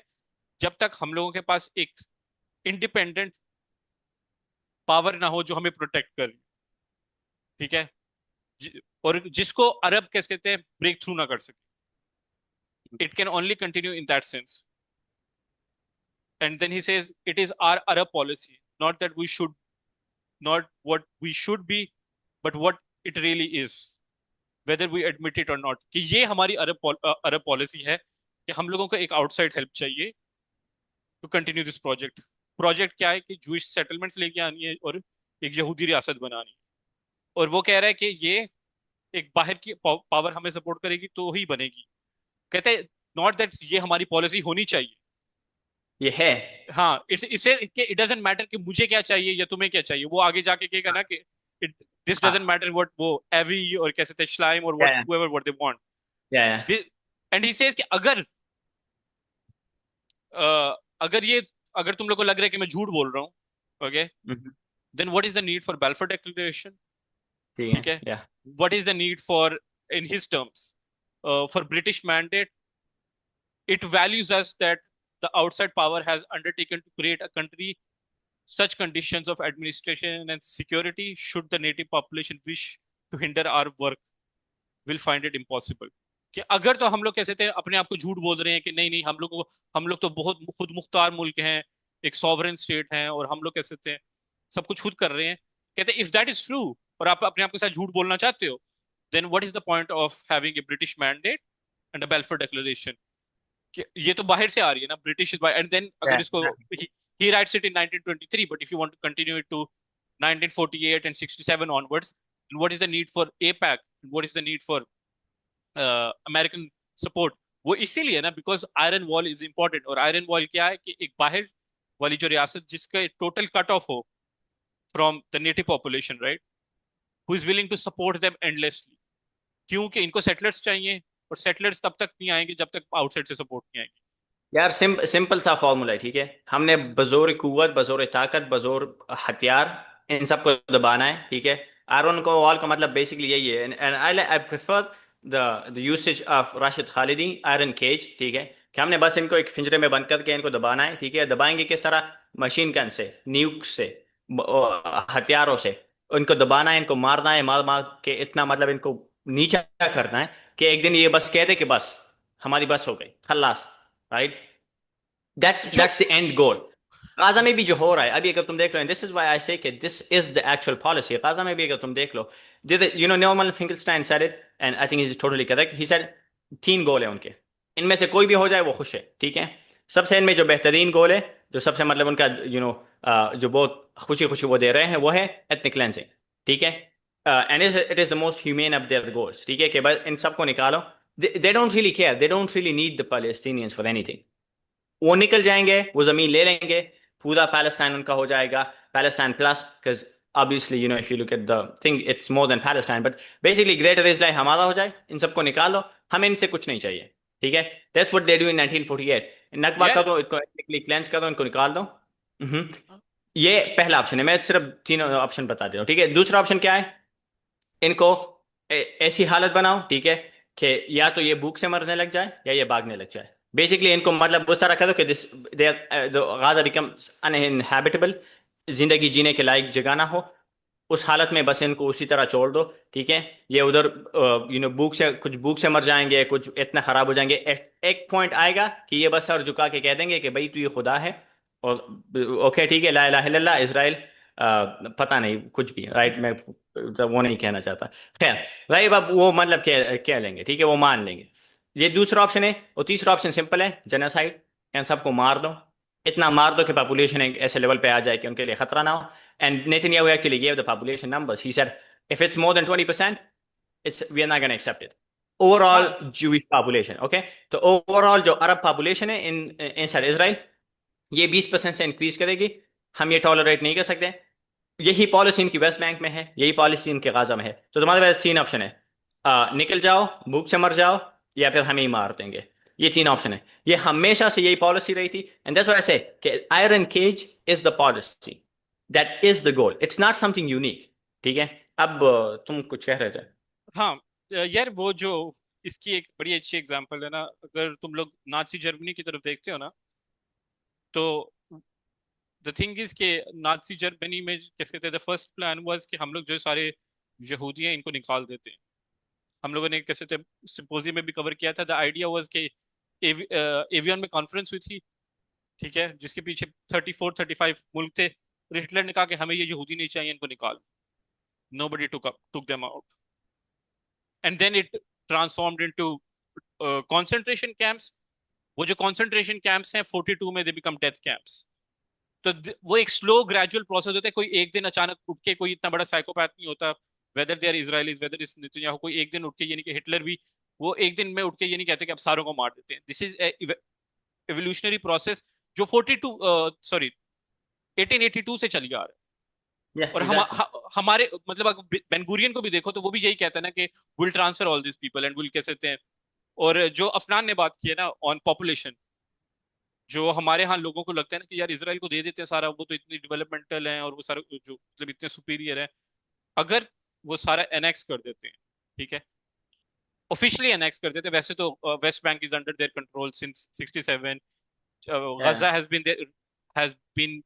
जब तक हम लोगों के पास एक इंडिपेंडेंट पावर ना हो जो हमें प्रोटेक्ट करे, ठीक है? और जिसको अरब कैसे कहते हैं ब्रेक थ्रू ना कर सके. It can only continue in that sense. And then he says it is our Arab policy, not that we should, not what we should be, but what it really is, whether we admit it or not. कि ये हमारी अरब policy है कि हम लोगों को एक outside help चाहिए to continue this project. Project क्या है कि जूइश सेटलमेंट्स लेके आनी है और एक यहूदी रियासत बनानी है. और वो कह रहा है कि ये एक बाहर की पावर हमें सपोर्ट करेगी तो ही बनेगी. कहते हैं नॉट दैट ये हमारी पॉलिसी होनी चाहिए. ये है. हाँ, इससे इट डजंट मैटर कि मुझे क्या चाहिए या तुम्हें क्या चाहिए. वो आगे जाके कहेगा ना कि दिस डजंट मैटर व्हाट वो एवी और कैसे थे श्लाइम और what whoever what they want. And he says कि अगर तुम लोग को लग रहा है कि मैं झूठ बोल रहा हूँ, okay, then what is the need for Balfour declaration? ठीक है. What is the need for in his terms for British mandate? It values us that the outside power has undertaken to create a country such conditions of administration and security should the native population wish to hinder our work will find it impossible. कि अगर तो हम लोग कैसे थे अपने आप को झूठ बोल रहे हैं कि नहीं नहीं हम लोग तो बहुत खुद मुख्तार मुल्क हैं, एक सॉवरेन स्टेट हैं और हम लोग कैसे थे सब कुछ खुद कर रहे हैं. कहते इफ दैट इज ट्रू और आप अपने आप के साथ झूठ बोलना चाहते हो, then what is the point of having a British mandate and a Balfour declaration? ये तो बाहर से आ रही है ना, ब्रिटिश एंड देन अगर इसको he writes it in 1923, but if you want to continue it to 1948 and 67 onwards, what is the need for APAC? What is the need for American support? वो इसीलिए ना because iron wall is important. और iron wall क्या है कि एक बाहर वाली जो रियासत जिसका टोटल कट ऑफ हो from the native population, right, who is willing to support them endlessly. क्योंकि इनको सेटलर्स चाहिए और सेटलर्स तब तक नहीं आएंगे जब तक आउटसाइड से सपोर्ट नहीं आएंगे. यार सिंपल सा फॉर्मूला है, ठीक है? हमने बजोर कुव्वत, बजोर ताकत, बजोर हथियार इन सबको दबाना है, ठीक है? आयरन को वॉल का मतलब बेसिकली यही है. And I prefer the usage of Rashid Khalidi iron cage, ठीक है? कि हमने बस इनको एक पिंजरे में बंद करके इनको दबाना है, ठीक है? दबाएंगे किस तरह? मशीन गन से, न्यूक से, हथियारों से इनको दबाना है, इनको मारना है, मार मार के इतना मतलब इनको नीचा करना है कि एक दिन ये बस कह दे कि बस हमारी बस हो गई, खल्लास. Right? That's the end goal. Gaza में भी जो हो रहा है अभी अगर तुम देख लो, this is why I say कि this is the actual policy. Gaza में भी अगर तुम देख लो, you know Norman Finkelstein said it and I think is totally correct. He said 3 goal है उनके, इनमें से कोई भी हो जाए वो खुश है, ठीक है? सबसे इनमें जो बेहतरीन गोल है, जो सबसे मतलब उनका जो बहुत खुशी खुशी वो दे रहे हैं, वो है एथनिक क्लेंजिंग, ठीक है? And it is the most humane of their goals, ठीक है? कि बस इन सबको निकालो. They don't really care, they don't really need the Palestinians for anything. वो निकल जाएंगे, वो जमीन ले लेंगे, पूरा पैलेस्टाइन उनका हो जाएगा, Palestine plus, because obviously if you look at the thing it's more than Palestine, but basically greater Israel हमारा हो जाए. इन सबको निकालो, हमें इनसे कुछ नहीं चाहिए, ठीक है? That's what they do in 1948. नकबा करो, इनको ethnically cleanse करो, इनको निकाल दो. ये पहला ऑप्शन है. मैं सिर्फ 3 ऑप्शन बता दे रहा हूँ, ठीक है? दूसरा ऑप्शन क्या है? इनको ऐसी हालत बनाओ, ठीक है, कि या तो ये भूख से मरने लग जाए या ये भागने लग जाए. बेसिकली इनको मतलब उस तरह कर दो कि गाजा बिकम्स अनइनहैबिटेबल, जिंदगी जीने के लायक जगह ना हो. उस हालत में बस इनको उसी तरह छोड़ दो, ठीक है। ये उधर भूख से, कुछ भूख से मर जाएंगे, कुछ इतना खराब हो जाएंगे, एक पॉइंट आएगा कि ये बस सर झुका के कह देंगे कि भाई तू ये खुदा है, और ओके ठीक है, ला इलाहा इल्लल्लाह इजराइल, पता नहीं कुछ भी, राइट, मैं तो वो नहीं कहना चाहता। खैर, राइट, अब वो मतलब कह लेंगे, ठीक है, वो मान लेंगे। ये दूसरा ऑप्शन है। और तीसरा ऑप्शन सिंपल है, जेनोसाइड, इन सबको मार दो, इतना मार दो कि पॉपुलेशन एक ऐसे लेवल पे आ जाए कि उनके लिए खतरा ना हो। And Netanyahu actually gave the population numbers. He said, if it's more than 20%, we are not going to accept it. Overall हाँ Jewish population, okay? तो overall जो अरब population है inside Israel, ये 20% से इंक्रीज करेगी। हम ये टॉलरेट नहीं कर सकते। यही पॉलिसी इनकी वेस्ट बैंक में है, यही पॉलिसी इनके गाजा में है। तो तुम्हारे पास तीन ऑप्शन है, निकल जाओ, भूख से मर जाओ, या फिर हमें ही मार देंगे। ये तीन ऑप्शन है। ये हमेशा से यही पॉलिसी रही थी, and that's why I say कि iron cage is the policy, that is the goal, it's not something unique. ठीक है। अब तुम कुछ कह रहे थे। हाँ यार वो जो इसकी एक बड़ी अच्छी एग्जांपल है ना, अगर तुम लोग नाजी जर्मनी की तरफ देखते हो ना, तो द थिंग इज के नाजी जर्मनी में कैसे कहते हैं, द फर्स्ट प्लान वाज कि हम लोग जो सारे यहूदी हैं इनको निकाल देते हैं। हम लोगों ने कैसे थे सिंपोजियम में भी कवर किया था, द आइडिया वाज कि एवियन में कॉन्फ्रेंस हुई थी, ठीक है, जिसके पीछे 34-35 मुल्क थे, और हिटलर ने कहा कि हमें ये यहूदी नहीं चाहिए, इनको निकाल। nobody took them out, and then it transformed into concentration camps. वो जो concentration camps हैं 42 में they become death camps. तो वो एक स्लो ग्रेजुअल प्रोसेस होता है, कोई एक दिन अचानक उठ के, कोई इतना बड़ा साइकोपैथ नहीं होता, whether they are Israelis whether is Netanyahu, कोई एक दिन उठ के, यानी कि हिटलर भी वो एक दिन में उठ के ये नहीं कहते कि अब सारों को मार देते हैं। दिस इज एवोल्यूशनरी प्रोसेस जो 42 सॉरी 1882 से चली आ रहा है। Yeah, और exactly. हमारे मतलब अगर बेनगुरियन को भी देखो तो वो भी यही कहता है ना कि will transfer all this people and will कह सकते हैं। और जो अफनान ने बात की है ना ऑन पॉपुलेशन, जो हमारे यहाँ लोगों को लगता है ना कि यार इसराइल को दे देते हैं सारा, वो तो इतनी डेवलपमेंटल है और वो सारा जो मतलब इतने सुपीरियर है, अगर वो सारा एनेक्स कर देते हैं, ठीक है, ऑफिशियली एनेक्स कर देते हैं, वैसे तो West Bank is under their control since 67, Yeah. Gaza has been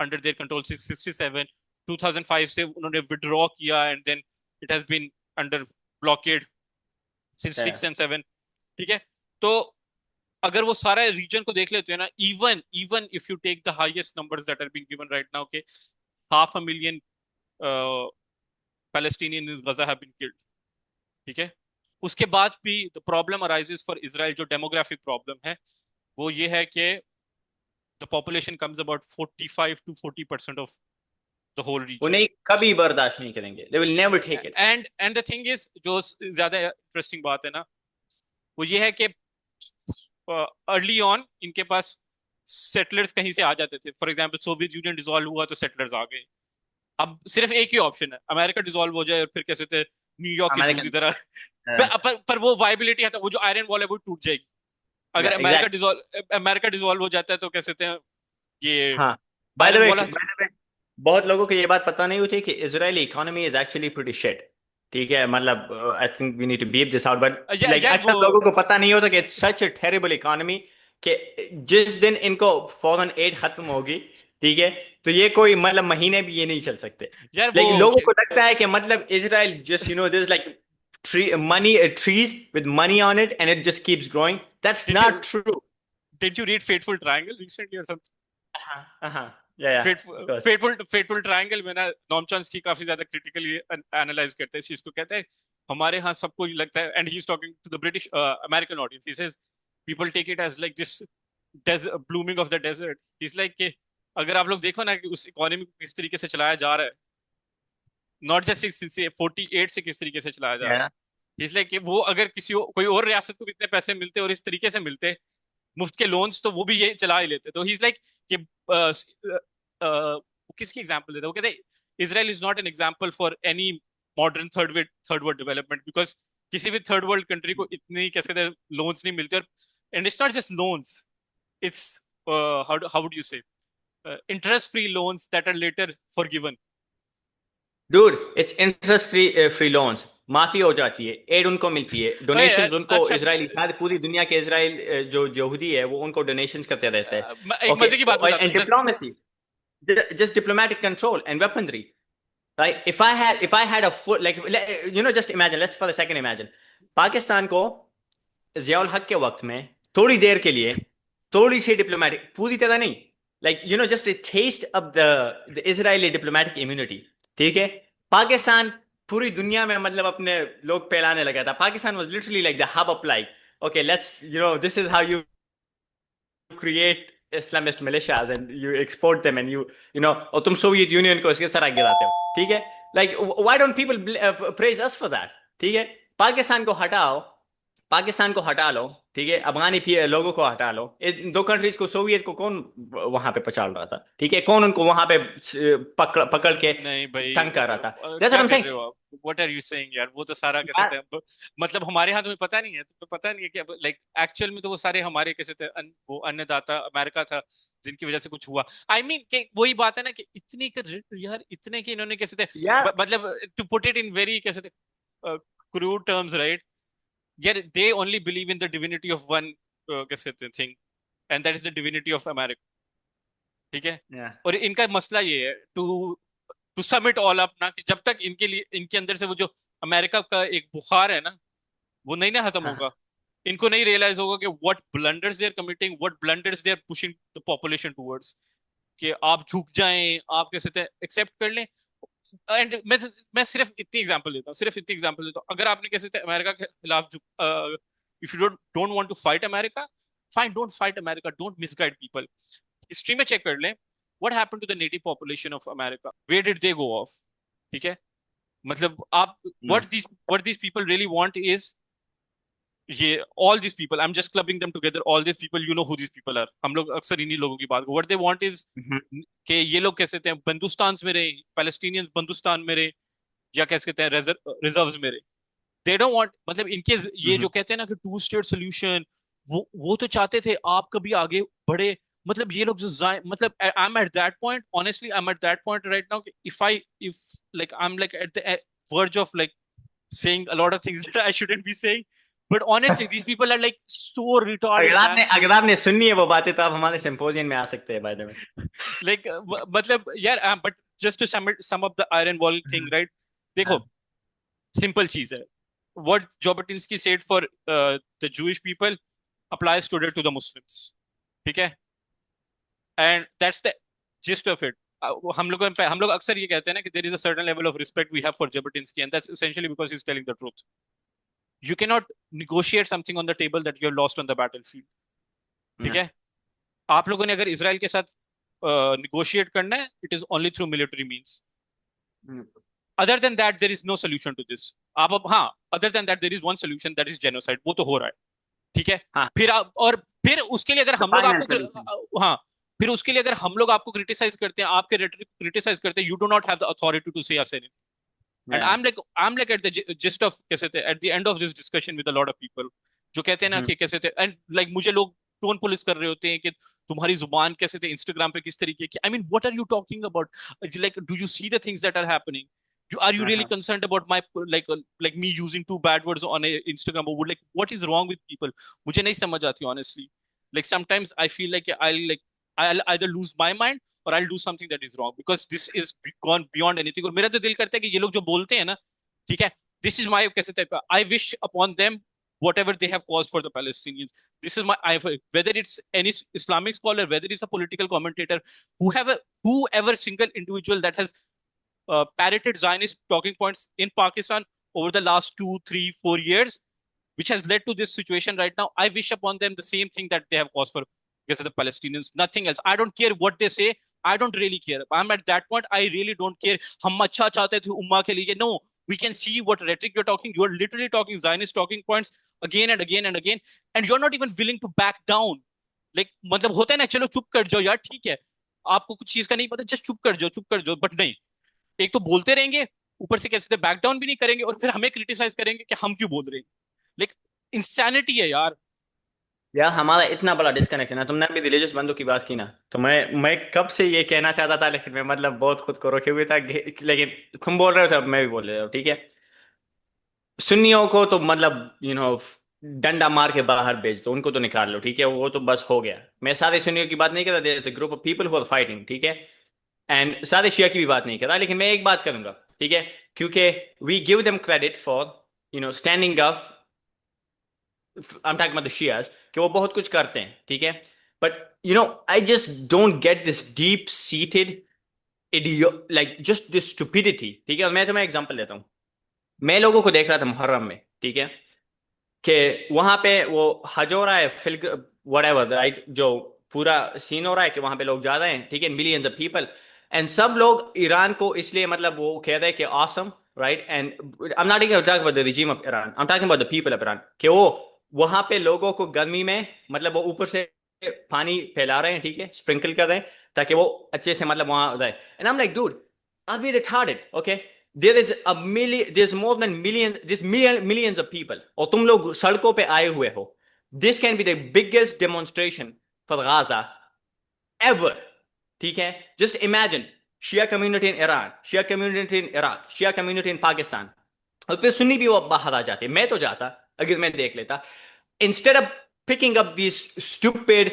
under their control since 67, 2005 से उन्होंने विड्रॉ किया and then it has been under blockade since Yeah. 6 and 7, ठीक है। तो अगर वो सारा रीजन को देख लेते हैं ना, even even if you take the highest numbers that are being given right now के 500,000 Palestinian in Gaza have been killed, ठीक है, उसके बाद भी the problem arises for Israel, जो डेमोग्राफिक प्रॉब्लम है वो ये है कि the population comes about 45 to 40% of the whole वो रीजन। नहीं, कभी बर्दाश्त नहीं करेंगे, they will never take it. And the thing is जो ज्यादा इंटरेस्टिंग बात है ना, वो ये है कि अर्ली ऑन इनके पास सेटलर्स कहीं से आ जाते थे। For example Soviet union dissolve हुआ तो सेटलर्स आ गए। अब सिर्फ एक ही ऑप्शन है, अमेरिका डिसॉल्व हो जाए और फिर कैसे थे न्यूयॉर्क के जूस अमेरिकन। इधर पर वो वाइबिलिटी है, वो जो आयरन वॉल है वो टूट जाएगी। अगर एग्जैक्ट। अमेरिका डिसॉल्व हो जाता है तो कैसे थे ये हाँ, by the iron way, wall है। बहुत लोगों को ये बात पता नहीं होती कि Israeli economy is actually pretty shit. ठीक है, मतलब I think we need to beep this out, but like यार अक्सर वो लोगों को पता नहीं होता कि it's such a terrible economy, कि जिस दिन इनको फॉरेन एड खत्म होगी, ठीक है, तो ये कोई मतलब महीने भी ये नहीं चल सकते। यार वो लेकिन लोगों को लगता है कि मतलब Israel just this like trees with money on it and it just keeps growing. That's did not you true. Did you read Fateful Triangle recently or something? Uh-huh. Yeah, of course. Fateful Triangle में ना Noam Chomsky काफी ज्यादा critically analyse करते हैं इस चीज को, कहते हैं हमारे यहाँ सबको ये लगता है, and he is talking to the British American audience, he says people take it as like this blooming of the desert. Is like कि अगर आप लोग देखो ना कि उस इकोनॉमी को किस तरीके से चलाया जा रहा है, नॉट जस्ट 48 से किस तरीके से चलाया जा रहा Yeah. है, इसलिए कि वो अगर कोई और रियासत को भी इतने पैसे मिलते और इस तरीके से मिलते मुफ्त के लोन्स, तो वो भी ये चला ही लेते। तो ही इज लाइक कि किसकी एग्जांपल देता है, वो कहते हैं Israel is not an example for any modern third world development, because किसी भी थर्ड वर्ल्ड कंट्री को इतनी कैसे लोन्स नहीं मिलते। और and it's not just loans, it's how would you say interest free loans that are later forgiven. Dude, it's interest free loans. माफी हो जाती है, एड उनको मिलती है, डोनेशंस उनको, अच्छा इजरायली, शायद पूरी दुनिया के इजराइल जो यहूदी है वो उनको डोनेशंस करते रहते हैं। एक ओके, मजे की बात बताता एंड हूँ, just diplomacy, just diplomatic control and weaponry. Right? If I had a full, like, just imagine, let's for a second imagine, Pakistan को जियाउल हक के वक्त में थोड़ी देर के लिए, थोड़ी सी डिप्लोमेटिक, पूरी तरह नहीं, like just a test of the Israeli diplomatic immunity, ठीक है? पाकिस्तान पूरी दुनिया में मतलब अपने लोग फैलाने लगा था। Pakistan was literally like the hub of, like, okay let's this is how you create Islamist militias and you export them and और तुम सोवियत यूनियन को इसके तरह गिराते हो, ठीक है? Like, why don't people praise us for that? ठीक है? पाकिस्तान को हटाओ, पाकिस्तान को हटा लो, ठीक है? अफगानी लोगों को हटा लो, इन दो कंट्रीज को, सोवियत को कौन वहां पे पछाड़ रहा था? ठीक है? कौन उनको वहां पे पकड़ पकड़ के नहीं भाई, तंग कर रहा था? That's क्या what I'm कर saying. रहे हो आप? व्हाट आर यू सेइंग यार? वो तो सारा कैसे थे, मतलब हमारे यहाँ तुम्हें पता नहीं है, तुम्हें पता नहीं है कि लाइक एक्चुअल में तो वो सारे हमारे कैसे थे, वो अन्नदाता अमेरिका था जिनकी वजह से कुछ हुआ। आई मीन कि वही बात है ना कि इतनी यार इतने के इन्होंने कैसे थे, यार मतलब to put it in very कैसे थे क्रूड टर्म्स, राइट? यार they only believe in the divinity of one कैसे थे thing, and that is the divinity of America, ठीक है? yeah. और इनका मसला ये है to to sum it all up ना, कि जब तक इनके लिए इनके अंदर से वो जो अमेरिका का एक बुखार है ना, वो नहीं ना खत्म होगा, हाँ, इनको नहीं रियलाइज होगा कि what blunders they are committing, what blunders they are pushing the population towards, कि आप झुक जाएं, आप कैसे एक्सेप्ट कर लें। एंड मैं सिर्फ इतनी एग्जांपल देता हूँ, सिर्फ इतनी एग्जांपल देता हूँ। अगर आपने कैसे अमेरिका के खिलाफ झुक, if you don't want to fight America, fine, don't fight America, don't misguide people. History में चेक कर लें what happened to the native population of America, where did they go off, ठीक है? मतलब आप yeah. What these people really want is ये all this people, I am just clubbing them together, all this people, you know who this people are, हम लोग अक्सर इन्हीं लोगों की बात, what they want is Mhm. कि ये लोग कैसे कहते हैं बंदुस्तान में रहे, पैलेस्टीनियंस बंदुस्तान में रहे, या कैसे कहते हैं रिजर्व्स में रहे। दे डोंट वांट, मतलब इनके ये जो Mhm. कहते हैं ना कि टू स्टेट सोल्यूशन, वो तो चाहते थे आप कभी आगे बढ़े। मतलब ये लोग जो मतलब I am eight that point, honestly I am eight that point right now, if like I am like at the verge of like saying a lot of things that I shouldn't be saying, but honestly these people are like so retarded, man. अगर आपने सुननी है वो बातें तो आप हमारे symposium में आ सकते हैं, बाय द वे. like मतलब यार, but just to sum up the iron wall thing, right? देखो, सिंपल चीज है, what Jabotinsky said for the Jewish people applies today to the Muslims, ठीक है? And that's the gist of it. हम लोग अक्सर ये कहते हैं ना कि there is a certain level of respect we have for Jabotinsky, and that's essentially because he's telling the truth. You cannot negotiate something on the table that you have lost on the battlefield, ठीक है? आप लोगों ने अगर Israel के साथ negotiate करना है, it is only through military means. Other than that, there is no solution to this. आप अब हाँ, other than that, there is one solution, that is genocide. वो तो हो रहा है, ठीक है? हाँ. फिर आप, और फिर उसके लिए अगर हम लोग फाइनल आपको सोल्यूशन. हाँ, फिर उसके लिए अगर हम लोग आपको क्रिटिसाइज करते हैं, आपके रेटरिक क्रिटिसाइज करते हैं, you do not have the authority to say us anything. And I am like at the gist of कैसे थे at the end of this discussion with a lot of people, जो कहते हैं ना कि कैसे थे, एंड लाइक मुझे लोग टोन पुलिस कर रहे होते हैं कि तुम्हारी जुबान कैसे थे इंस्टाग्राम पे किस तरीके की, I mean what are you talking about? Like do you see the things that are happening? Are you really concerned about my like me using two bad words on a Instagram? Or like what is wrong with people? मुझे नहीं समझ आती honestly. Like sometimes I feel like I'll either lose my mind or I'll do something that is wrong, because this is gone beyond anything. और मेरा तो दिल करता है कि ये लोग जो बोलते हैं ना, ठीक है, this is my कैसे type, I wish upon them whatever they have caused for the Palestinians. This is my whether it's any Islamic scholar, whether it's a political commentator, whoever single individual that has parroted Zionist talking points in Pakistan over the last 2, 3, 4 years, which has led to this situation right now. I wish upon them the same thing that they have caused for the Palestinians. Nothing else. I don't care what they say. I don't really care. I'm at that point. I really don't care. हम अच्छा चाहते थे उम्मा के लिए. No, we can see what rhetoric you're talking. You're literally talking Zionist talking points again and again and again, and you're not even willing to back down. Like मतलब होता है ना, चलो चुप कर जाओ यार, ठीक है, आपको कुछ चीज का नहीं पता, जस्ट चुप कर जाओ, बट नहीं, एक तो बोलते रहेंगे, ऊपर से कैसे बैक डाउन भी नहीं करेंगे, और फिर हमें क्रिटिसाइज करेंगे कि हम क्यों बोल रहे हैं। लाइक इंसैनिटी है यार। यार हमारा इतना बड़ा डिस्कनेक्ट है ना, तुमने अभी रिलीजियस बंदों की बात की ना, तो मैं कब से ये कहना चाहता था, लेकिन मैं मतलब बहुत खुद को रोके हुए था, लेकिन तुम बोल रहे हो तो अब मैं भी बोल रहा हूँ, ठीक है? सुन्नियों को तो मतलब डंडा मार के बाहर भेज दो, उनको तो निकाल लो, ठीक है? वो तो बस हो गया। मैं सारे सुन्नियों की बात नहीं कर रहा, there is a group of people who are fighting, ठीक है? एंड सारे शिया की भी बात नहीं कर रहा, लेकिन मैं एक बात करूंगा, ठीक है, क्योंकि we give them credit for standing up, I am talking about the Shias, कि वो बहुत कुछ करते हैं, ठीक है, but I just don't get this deep seated like just this stupidity, ठीक है। मैं तुम्हें एग्जांपल देता हूँ। मैं लोगों को देख रहा था मुहर्रम में, ठीक है, कि वहां पे वो हज हो रहा है, फिल व्हाटएवर राइट, जो पूरा सीन हो रहा है कि वहां पे लोग ज्यादा हैं, ठीक है, मिलियंस ऑफ पीपल, एंड सब लोग ईरान को इसलिए मतलब वो कह रहे हैं कि awesome right, and I am not talking about the regime of Iran, I am talking about the people of Iran, कि वो वहां पे लोगों को गर्मी में मतलब वो ऊपर से पानी फैला रहे हैं, ठीक है, स्प्रिंकल कर रहे हैं ताकि वो अच्छे से मतलब वहां जाए, and I am like dude, I'll be retarded, okay? There's more than millions of people. और तुम लोग सड़कों पे आए हुए हो. This can be the biggest demonstration for Gaza ever. ठीक है? Just imagine Shia community in Iran, Shia community in Iraq, Shia community in Pakistan. और फिर सुन्नी भी वो बाहर आ जाते. मैं तो जाता अगर मैं देख लेता. Instead of picking up these stupid,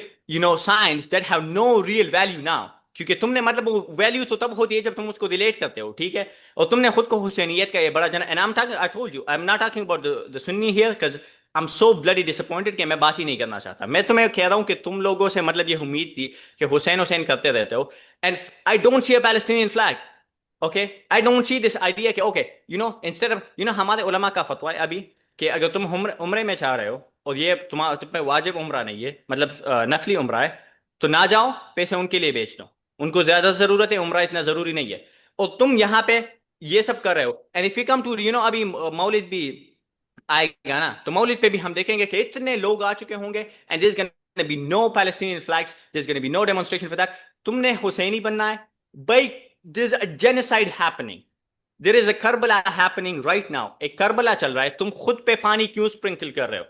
signs that have no real value now. क्योंकि तुमने मतलब वो वैल्यू तो तब होती है जब तुम उसको रिलेट करते हो, ठीक है, और तुमने खुद को हुसैनियत का ये बड़ा जना, and I told you, I am not talking about the Sunni here because I am so bloody disappointed कि मैं बात ही नहीं करना चाहता। मैं तुम्हें कह रहा हूं कि तुम लोगों से मतलब ये उम्मीद थी कि हुसैन हुसैन करते रहते हो, and I don't see a Palestinian flag, okay, I don't see this idea कि ओके इंस्टेड ऑफ हमारे उलमा का फतवा है अभी कि अगर तुम उम्रे में चाह रहे हो और ये तुम पे वाजिब उम्रा नहीं है, मतलब नफली उम्रा है, तो ना जाओ, पैसे उनके लिए बेच दो, उनको ज्यादा जरूरत है, उम्रा इतना जरूरी नहीं है, और तुम यहाँ पे ये सब कर रहे हो। And if you come to अभी मौलिद भी आएगा ना, तो मौलिद पे भी हम देखेंगे कि इतने लोग आ चुके होंगे, and this gonna be no Palestinian flags, this gonna be no demonstration for that. तुमने हुसैनी बनना है भाई, this is a genocide happening, there is a Karbala happening right now, एक करबला चल रहा है, तुम खुद पे पानी क्यों स्प्रिंकल कर रहे हो?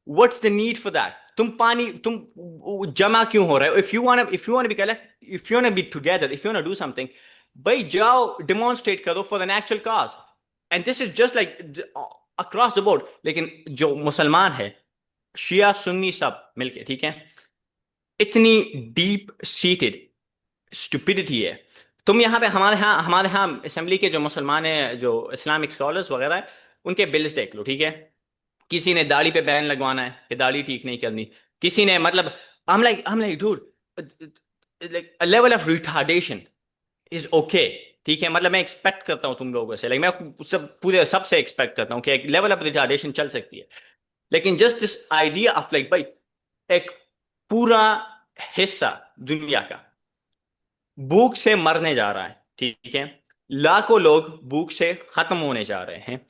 What's the need for that? तुम पानी तुम जमा क्यों हो रहे हो? If you want be collect, if you want be together, if you want do something, भाई जाओ डेमोन्स्ट्रेट करो for an actual cause, and this is just like across the board. लेकिन जो मुसलमान है, शिया सुन्नी सब मिलके, ठीक है, इतनी डीप सीटेड स्टुपिडिटी है। तुम यहाँ पे हमारे यहाँ असेंबली के जो मुसलमान हैं, जो इस्लामिक स्कॉलर्स वगैरह है, उनके बिल्स देख लो, ठीक है, किसी ने दाढ़ी पे बैन लगवाना है कि दाढ़ी ठीक नहीं करनी, किसी ने मतलब I'm like dude, like a level of retardation is okay, ठीक है, मतलब मैं एक्सपेक्ट करता हूँ तुम लोगों से, लाइक मैं पूरे सबसे एक्सपेक्ट करता हूँ कि एक लेवल ऑफ रिटार्डेशन चल सकती है, लेकिन just this idea of like भाई एक पूरा हिस्सा दुनिया का भूख से मरने जा रहा है, ठीक है, लाखों लोग भूख से खत्म होने जा रहे हैं,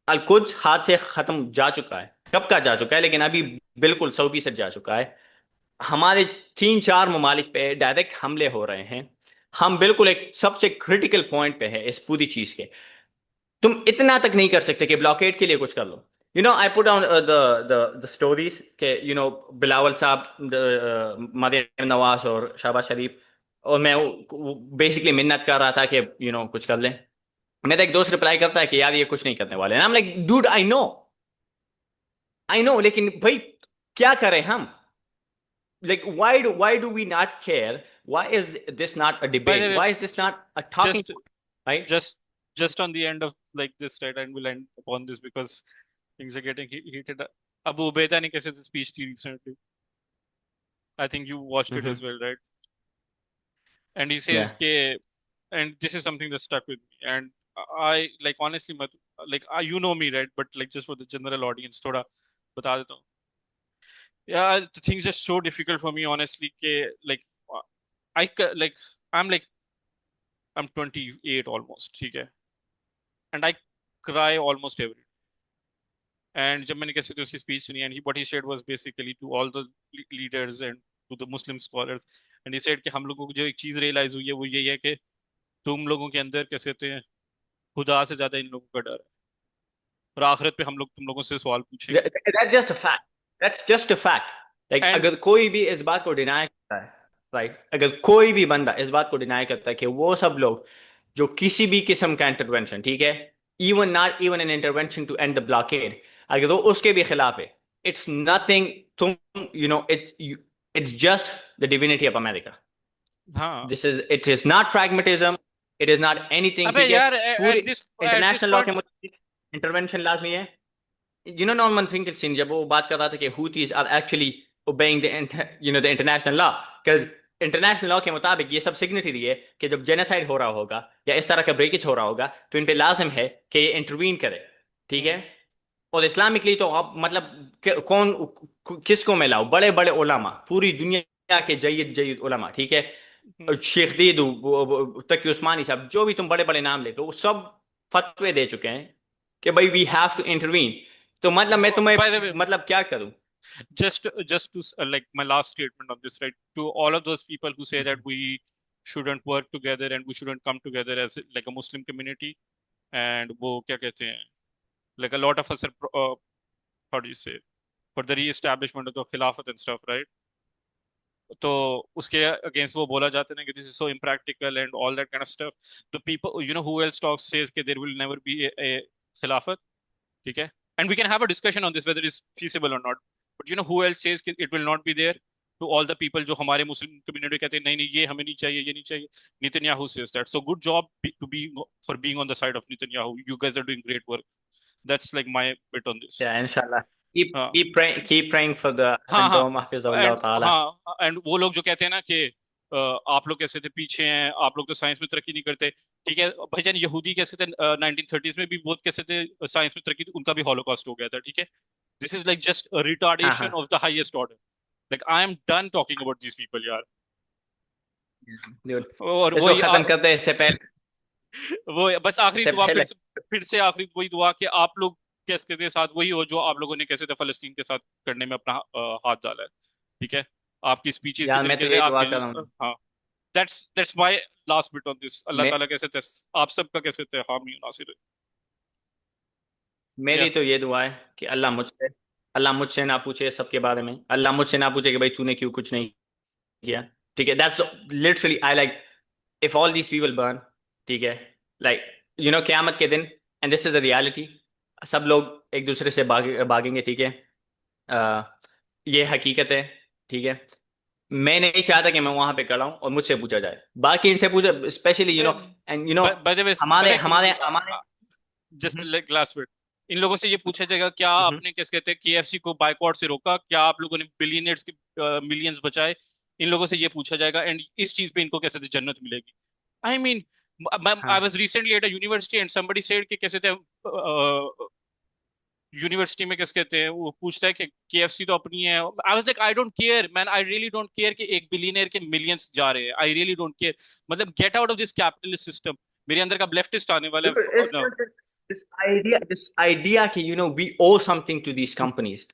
अलकुद्स हाथ से खत्म जा चुका है, कब का जा चुका है, लेकिन अभी बिल्कुल 100% जा चुका है। हमारे 3-4 ममालिक पे डायरेक्ट हमले हो रहे हैं, हम बिल्कुल एक सबसे क्रिटिकल पॉइंट पे है इस पूरी चीज के। तुम इतना तक नहीं कर सकते कि ब्लॉकेड के लिए कुछ कर लो। I put down the stories के बिलावल साहब, मरियम नवाज और शहबाज शरीफ, और मैं बेसिकली मिन्नत कर रहा था कि कुछ कर लें। मेरा एक दोस्त रिप्लाई करता है कि यार ये कुछ नहीं करने वाले, आई am like dude I know, लेकिन भाई क्या करें हम? Like why do we not care? Why is this not a By the debate? way, Why is this not a talking just point, right? just on the end of like this, right, and we'll end upon this because things are getting heated up. Abu Ubaidah ne kaise speech thi recently. I think you watched it as well, right? And he says Yeah. ke, and this is something that stuck with me, and I like honestly like you know me, right, but like just for the general audience thoda bata deta hu. Yeah, the things are so difficult for me honestly ke like like I'm 28 almost, ठीक है, and I cry almost every day. And जब मैंने कैसे उसकी speech सुनी, and what he said was basically to all the leaders and to the Muslim scholars, and he said कि हम लोगों को जो एक चीज realize हुई है वो यही है कि तुम लोगों के अंदर कैसे कहते हैं, खुदा से ज्यादा इन लोगों का डर है, और आखिरत पे हम लोग तुम लोगों से सवाल पूछेंगे। That's just a fact. That's just a fact. Like And अगर कोई भी इस बात को डिनाई करता है, राइट, अगर कोई भी बंदा इस बात को डिनाई करता है कि वो सब लोग जो किसी भी किस्म का इंटरवेंशन, ठीक है, even not even an intervention to end the blockade, अगर वो उसके भी खिलाफ है, इट्स नथिंग, तुम it's just the divinity of America. हाँ, It is not pragmatism. It is not anything, अबे ठीक है। यार, पूरी एट दिस इंटरनेशनल लॉ के पॉइंट, मुताबिक इंटरवेंशन लाजमी है। नॉर्मन फिंकलस्टीन जब वो बात कर रहा था कि Houthis are actually obeying the international law, because international law के मुताबिक ये सब सिग्नेटरी है कि जब जेनोसाइड हो रहा होगा या इस तरह का ब्रेकेज हो रहा होगा तो इन पे लाजम है कि ये इंटरवीन करे, ठीक है। और इस्लामिकली तो आप मतलब कौन किसको मैं लाऊं, बड़े बड़े उलमा, पूरी दुनिया के जय्यद जय्यद उलमा, ठीक है। शेख दीदू, तकी उस्मानी साहब, जो भी तुम बड़े बड़े नाम लेते हो, वो सब फतवे दे चुके हैं कि भाई वी हैव टू इंटरवीन। तो मतलब मैं तुम्हें बाय द वे, मतलब क्या करूं। just to like my last statement on this, right? To all of those people who say that we shouldn't work together and we shouldn't come together as like a Muslim community, and वो क्या कहते हैं, like a lot of us are how do you say, for the re-establishment of the Khilafat and stuff, right? तो उसके against वो बोला जाता है कि this is so impractical and all that kind of stuff. The people, you know, who else talks says कि there will never be a खिलाफत, ठीक है, and we can have a discussion on this whether is feasible or not, but you know who else says कि it will not be there. To all the people जो हमारे Muslim community कहते हैं नहीं नहीं ये हमें नहीं चाहिए, ये नहीं चाहिए, Netanyahu says that. So good job to be for being on the side of Netanyahu, you guys are doing great work. That's like my bit on this. या इंशाल्लाह, हाँ keep praying for the हाँ हाँ, Dome Hafizahullah and Ta'ala। हाँ and वो लोग जो कहते हैं ना कि आप लोग कैसे थे पीछे हैं, आप लोग तो साइंस में तरक्की नहीं करते, ठीक है भाईजान, यहूदी कैसे थे 1930s में भी बहुत कैसे थे, साइंस में तरक्की, उनका भी हॉलोकॉस्ट हो गया था, ठीक है। दिस इज लाइक जस्ट हाँ रिटार्डेशन हाँ, of the highest order. Like I am done talking about this people यार। dude, और इसको वही खत्म करते हैं वो बस आखिरी इससे दुआ, पहले। फिर से आखिरी वही दुआ कि आप लोग कैसे के साथ वही हो जो आप लोगों ने कैसे थे फलस्तीन के साथ करने में अपना हाथ डाला है, ठीक है। आपकी स्पीचेस के यार मैं तो तरीके से यही दुआ आपके कर रहा हूँ। हाँ, that's my last bit on this. अल्लाह मैं ताला कैसे थे, आप सबका कैसे थे हामी नासिर। या मेरी तो ये दुआ है कि अल्लाह मुझसे ना पूछे सबके बारे में, अल्लाह मुझसे ना पूछे कि भाई तूने क्यों कुछ नहीं किया, ठीक है। That's literally I like, if all these people burn, ठीक है, लाइक क़यामत के दिन, and this is a reality, सब लोग एक दूसरे से भागेंगे, ठीक है। अ, ये हकीकत है, ठीक है। मैं नहीं चाहता कि मैं वहां पे खड़ा हूं और मुझसे पूछा जाए, बाकी इनसे पूछा, specially and by the way हमारे पता हमारे है, हमारे जस्ट लाइक लास्ट बिट, इन लोगों से ये पूछा जाएगा क्या हम्म, आपने कैसे कहते हैं केएफसी को बाइकआउट से रोका, क्या आप लोगों ने बिलियनर्स के मिलियंस बचाए, इन लोगों से ये पूछा जाएगा, एंड इस चीज पे इनको कैसे जन्नत मिलेगी। आई मीन, आई वाज हाँ recently at a university and somebody said कि कैसे थे यूनिवर्सिटी में कैसे कहते हैं, वो पूछता है कि केएफसी तो अपनी है। I was like I don't care man, I really don't care कि एक बिलियनर के मिलियंस जा रहे हैं, आई रियली डोंट केयर। मतलब get out of this capitalist system. मेरे अंदर का लेफ्टिस्ट आने वाला Because है it's no, just this idea कि we owe something to these companies,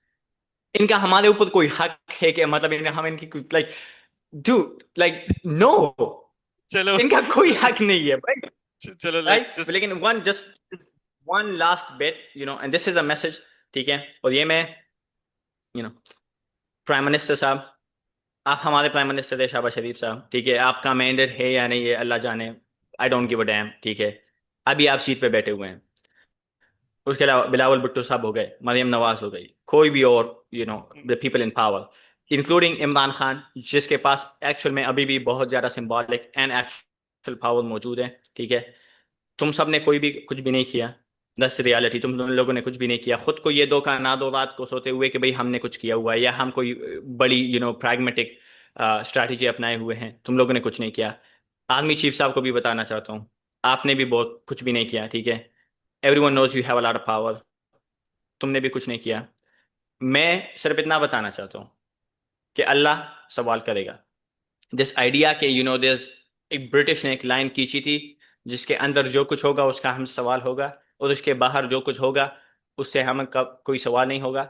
इनका हमारे ऊपर कोई हक है कि मतलब हम इनकी कुछ like no, चलो इनका कोई हक नहीं है भाई, चलो लाइक right? जस्ट लेकिन one last bit, and this is a message, ठीक है। और ये मैं प्राइम मिनिस्टर साहब, आप हमारे प्राइम मिनिस्टर है शहबाज शरीफ साहब, ठीक है, आपका मैंडेट है या नहीं है अल्लाह जाने, I don't give a dam, ठीक है। अभी आप सीट पे बैठे हुए हैं, उसके अलावा बिलावल भुट्टो साहब हो गए, मरियम नवाज हो गई, कोई भी और the people in power, including Imran Khan, जिसके पास एक्चुअल में अभी भी बहुत ज्यादा सिंबॉलिक एंड एक्चुअल पावर मौजूद है, ठीक है। तुम सब ने कोई भी कुछ भी नहीं किया, दस रियलिटी, तुम लोगों ने कुछ भी नहीं किया, खुद को ये धोखा ना दो रात को सोते हुए कि भाई हमने कुछ किया हुआ है या हम कोई बड़ी प्रैग्मेटिक स्ट्रैटेजी अपनाए हुए हैं, तुम लोगों ने कुछ नहीं किया। आर्मी चीफ साहब को भी बताना चाहता हूँ, आपने भी बहुत कुछ भी नहीं किया, ठीक है। Everyone knows you have a lot of power, तुमने भी कुछ नहीं किया। मैं सिर्फ इतना बताना चाहता हूँ कि अल्लाह सवाल करेगा। दिस आइडिया के दिस, एक ब्रिटिश ने एक लाइन खींची थी, जिसके अंदर जो कुछ होगा उसका हम सवाल होगा, और उसके बाहर जो कुछ होगा उससे हम कब कोई सवाल नहीं होगा।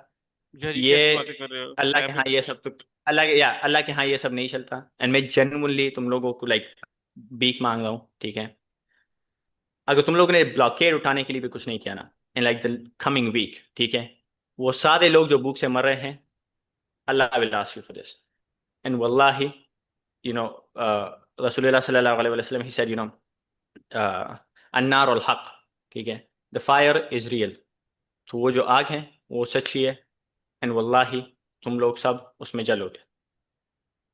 यार ये ये कैसी बातें कर रहे हो, अल्लाह मैं के भी यहाँ ये सब तो, अल्लाह के यहाँ ये सब नहीं चलता, एंड मैं जेन्युइनली तुम लोगों को भीख मांग रहा हूँ, ठीक है। अगर तुम लोगों ने ब्लॉकेड उठाने के लिए भी कुछ नहीं किया ना इन द कमिंग वीक, ठीक है, वो सारे लोग जो भूख से मर रहे हैं, Allah will ask you for this. And वल्लाही, you know, Rasulullah sallallahu alaihi wasallam, he said, अन्नार और हक, ठीक है, द फायर इज रियल, तो वो जो आग है वो सच्ची है, एंड वल्लाही तुम लोग सब उसमें जलोगे।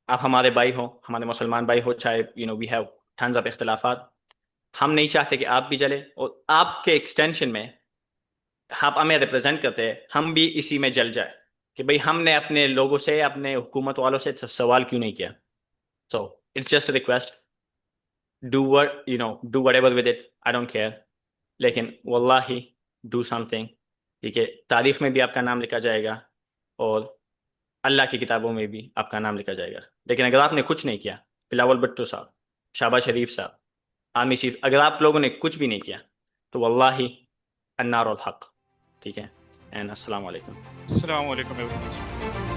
आप हमारे भाई हो, हमारे मुसलमान भाई हो, चाहे वी हैव टन्स ऑफ इख्तिलाफात, हम नहीं चाहते कि आप भी जले, और आपके एक्सटेंशन में आप हमें रिप्रेजेंट करते हैं, हम भी इसी में जल जाए कि भाई हमने अपने लोगों से, अपने हुकूमत वालों से सवाल क्यों नहीं किया। So it's just a request, do what ever with it, I don't care, लेकिन वल्लाही डू समथिंग। ठीक है, तारीख में भी आपका नाम लिखा जाएगा और अल्लाह की किताबों में भी आपका नाम लिखा जाएगा। लेकिन अगर आपने कुछ नहीं किया, बिलावल भुट्टो साहब, शाहबाज शरीफ साहब, आर्मी चीफ, अगर आप लोगों ने कुछ भी नहीं किया तो वल्लाही अन्नार और हक। ठीक है, एंड अस्सलाम वालेकुम। अस्सलाम वालेकुम एवरीवन।